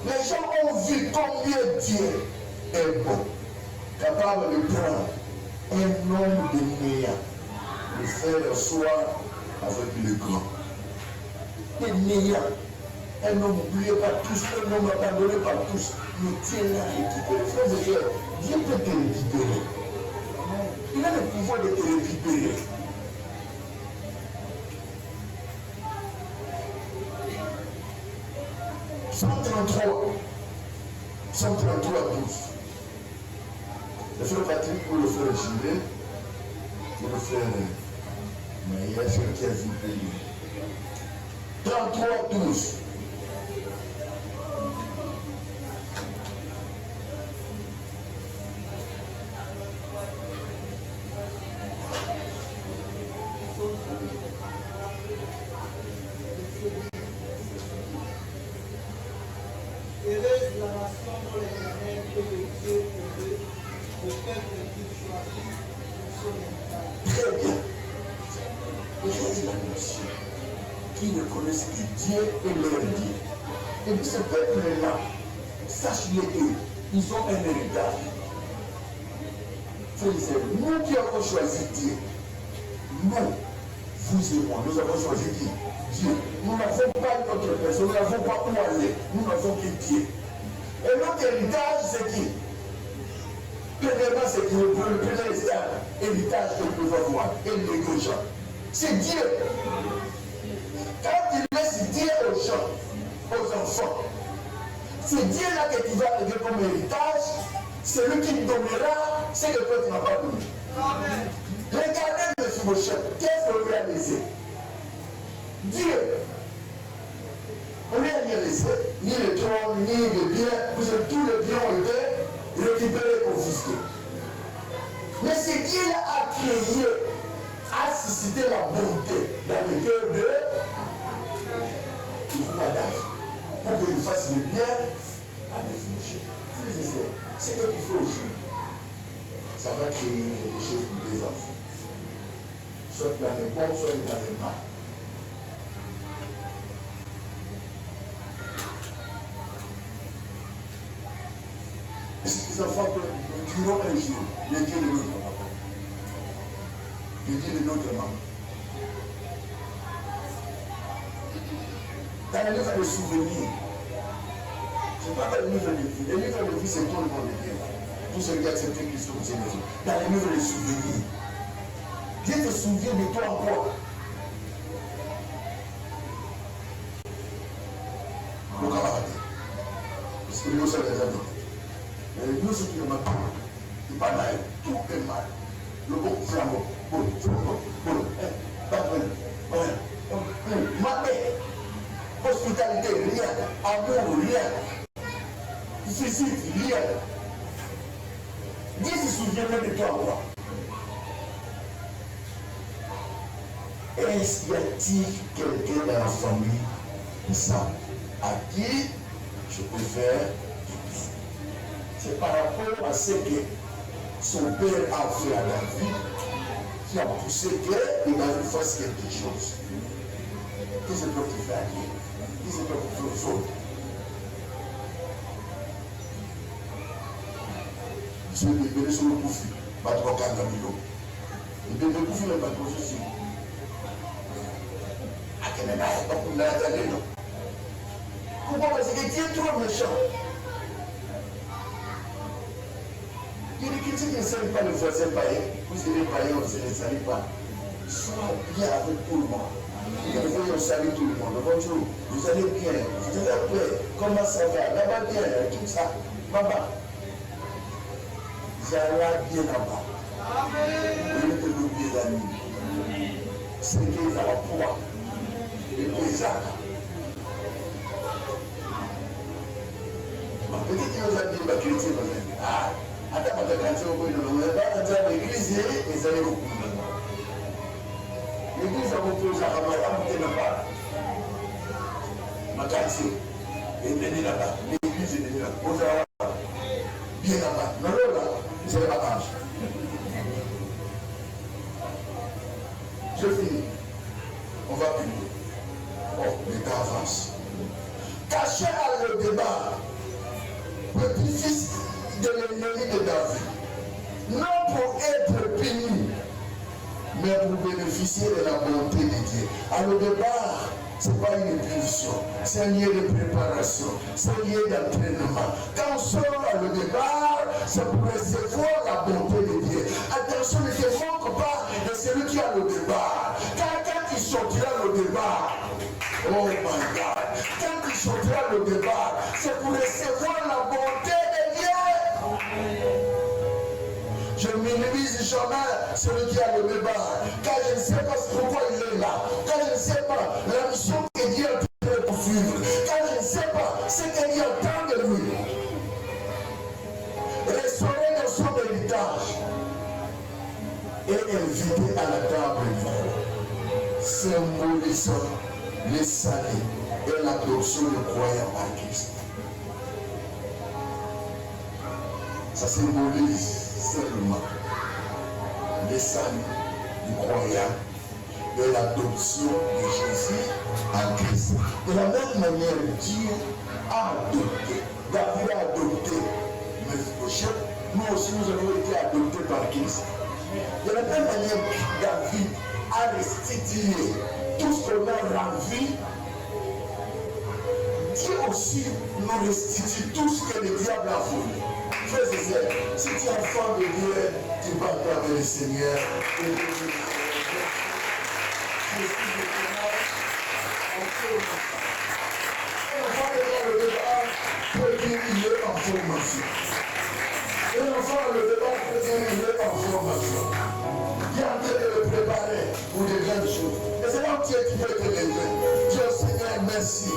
Les gens ont vu combien Dieu est bon, capable de prendre un homme de néant, le faire asseoir avec le grand. Des néants, un homme oublié par tous, un homme abandonné par tous, mais Dieu l'a récupéré. Frères et sœurs, Dieu peut te récupérer. Il a le pouvoir de te récupérer. Psaume 33, 12. Le frère Patrick pour le frère Gilles, pour le frère Maïa, celui qui a vu le pays. 33, 12. Très bien. Heureuse la nation qui ne connaissent que Dieu et leur Dieu. Et puis ce peuple-là, sache-le eux, ils ont un héritage. Frères et sœurs, nous qui avons choisi Dieu, nous vous et moi, nous avons choisi qui? Dieu. Nous n'avons pas une autre personne, nous n'avons pas où aller, nous n'avons que Dieu. Et notre héritage, c'est qui? Premièrement, c'est qui? Le premier héritage que nous devons avoir, et les gens. C'est Dieu. Quand tu laisses Dieu aux gens, aux enfants, c'est Dieu là que tu vas arriver comme héritage, c'est lui qui te donnera ce que toi tu n'as pas donné. Amen. Regardez le Mephibosheth, qu'est-ce qu'on lui a laissé? Dieu. On lui a rien laissé, ni le trône, ni le bien, vous savez, tous les biens ont été récupérés et confisqués. Mais c'est Dieu là a créé, a suscité la bonté dans le cœur de Madame, pour qu'il fasse le bien à Mephibosheth. C'est ce qu'il faut aussi. Ça va créer quelque chose pour les enfants. Soit dans les bons, soit dans les mal. Les enfants diront un jour, le Dieu de notre maman. Le Dieu de notre maman. Dans le livre de souvenirs, je ne parle pas du livre de vie. Le livre de vie, c'est tout le monde de Dieu. Tout celui qui a accepté Christ comme Seigneur. Dans le livre de souvenirs, Dieu te souvient de toi en quoi? Le camarade. Parce que nous sommes des amis. Mais nous, ceux qui ne m'ont pas, ils parlent mal. Tout est mal. Le bon flambeau. Bon. Hospitalité, rien. Amour, rien. Visite, rien. Dieu se souvient même de toi, moi. Est-ce qu'il y a-t-il quelqu'un dans la famille de ça à qui je peux faire du bien? C'est par rapport à ce que son père a fait à David qui a poussé que David fasse quelque chose. Qu'est-ce que tu fais à Dieu? Qu'est-ce que tu fais aux autres? Je vais libérer sur le Koufi, Batro Kangamilo. Le bébé Koufi n'est pas trop ceci. Pourquoi? Parce que Dieu est trop méchant. Il dit que tu ne salis pas le voisin païen, vous serez païen, vous ne salis pas. Sois bien avec tout le monde. Vous saluez tout le monde. Bonjour, vous allez bien, vous êtes après, comment ça va? Là-bas bien, tout ça. Maman, j'allais bien là-bas. Vous êtes l'oublié d'amis. C'est qu'il y a la poids. Et déjà. Peut-être qu'il nous a dit, bah, chrétien, ah, attends, on va entrer à l'église et les allez beaucoup. L'église a montré aux Arabes, à monter là-bas. Ma quartier, et venez là-bas. L'église est venue là. Aux Arabes, bien là-bas. Mais là, c'est la page. Je finis. On va prier. Oh, les gars avancent. Caché à le débat, petit-fils de l'ennemi de David, non pour être puni, mais pour bénéficier de la bonté de Dieu. À le départ, ce n'est pas une punition, c'est un lieu de préparation, c'est un lieu d'entraînement. Quand on sort à le départ, c'est pour recevoir la bonté de Dieu. Attention, ne te moque pas de celui qui a le départ. Quand il sortira le départ, oh my God, quand il sortira le départ, c'est pour recevoir la bonté de Dieu. Je ne minimise jamais celui qui a le débat, car je ne sais pas pourquoi il est là, car je ne sais pas la mission que Dieu a pu poursuivre, car je ne sais pas ce que Dieu attend de lui. Restaurer dans son héritage et inviter à la table du roi, symbolisant les saluts et l'adoption de croyants par Christ. Ça symbolise seulement les saluts du croyant et l'adoption de Jésus en Christ. De la même manière, Dieu a adopté, David a adopté Mephibosheth, nous aussi nous avons été adoptés par Christ. De la même manière, David à restituer tout ce qu'on a ravi. Dieu aussi nous restitue tout ce que le diable a volé. Frères et sœurs, si tu es enfant de Dieu, tu vas acclamer le Seigneur. Je suis un enfant de le débat peut dire qu'il est en formation. Un enfant le débat peut dire qu'il est en formation. Il est en train de le préparer pour de grandes choses. Et c'est là où tu peux te lever. Dieu Seigneur, merci.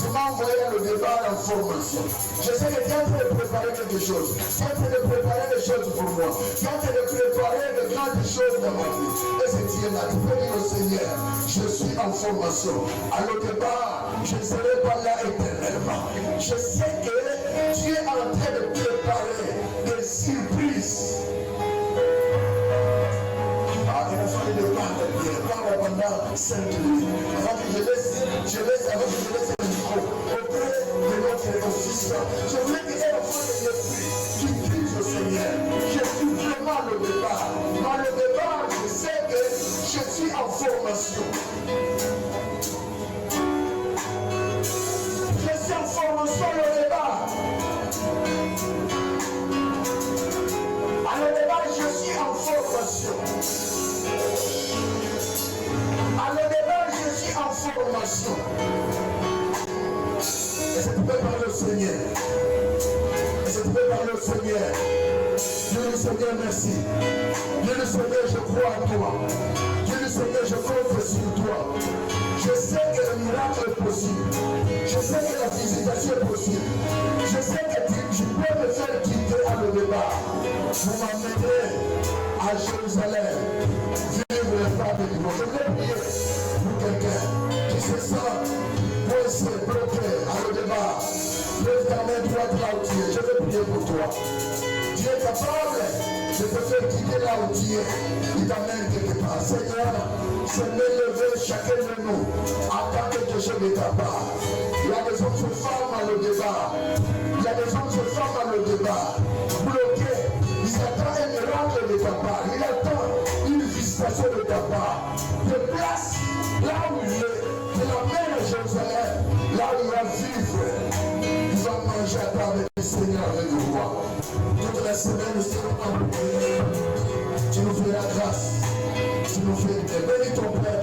Tu m'as envoyé le débat en formation. Je sais que tu es en train de préparer quelque chose. Tu es en train de préparer des choses pour moi. Tu es en train de préparer de grandes choses dans ma vie. Et c'est Dieu là. Tu peux dire au Seigneur, je suis en formation. À le départ, je ne serai pas là éternellement. Je sais que Dieu est en train de préparer des surprises. Parle pendant 5 minutes. Avant que je laisse le micro auprès de notre office. Je voulais que les enfants de l'esprit qui disent au Seigneur, je suis vraiment le départ. Dans le départ, je sais que je suis en formation. Je suis en formation au départ. À le départ, je suis en formation. À le départ, je suis en formation. Et c'est pour parler au Seigneur. Et c'est pour parler au Seigneur. Dieu le Seigneur, merci. Dieu le Seigneur, je crois en toi. Dieu le Seigneur, je compte sur toi. Je sais que le miracle est possible. Je sais que la visitation est possible. Je sais que tu peux me faire quitter à le départ. Vous m'amener à Jérusalem. Vivre les femmes du monde. Je voulais prier pour quelqu'un qui se sent coincé, bloqué à le départ. Lève ta main droite là où tu es. Je vais prier pour toi. Tu es capable de te faire quitter là où tu es. Il t'amène quelque part. Seigneur, c'est m'élever chacun de nous. Attends quelque chose de ta part. Il y a des hommes et femmes à le départ. Il y a des hommes et femmes à le départ. Bloqués. Ils attendent un miracle de ta part. Il attend une visitation de ta part. De place là où il est. De l'amène à Jérusalem. Là où il va vivre. Il va manger à table du Seigneur avec le roi. Toute la semaine, le Seigneur, tu nous fais la grâce. Tu nous fais bénis ton Père.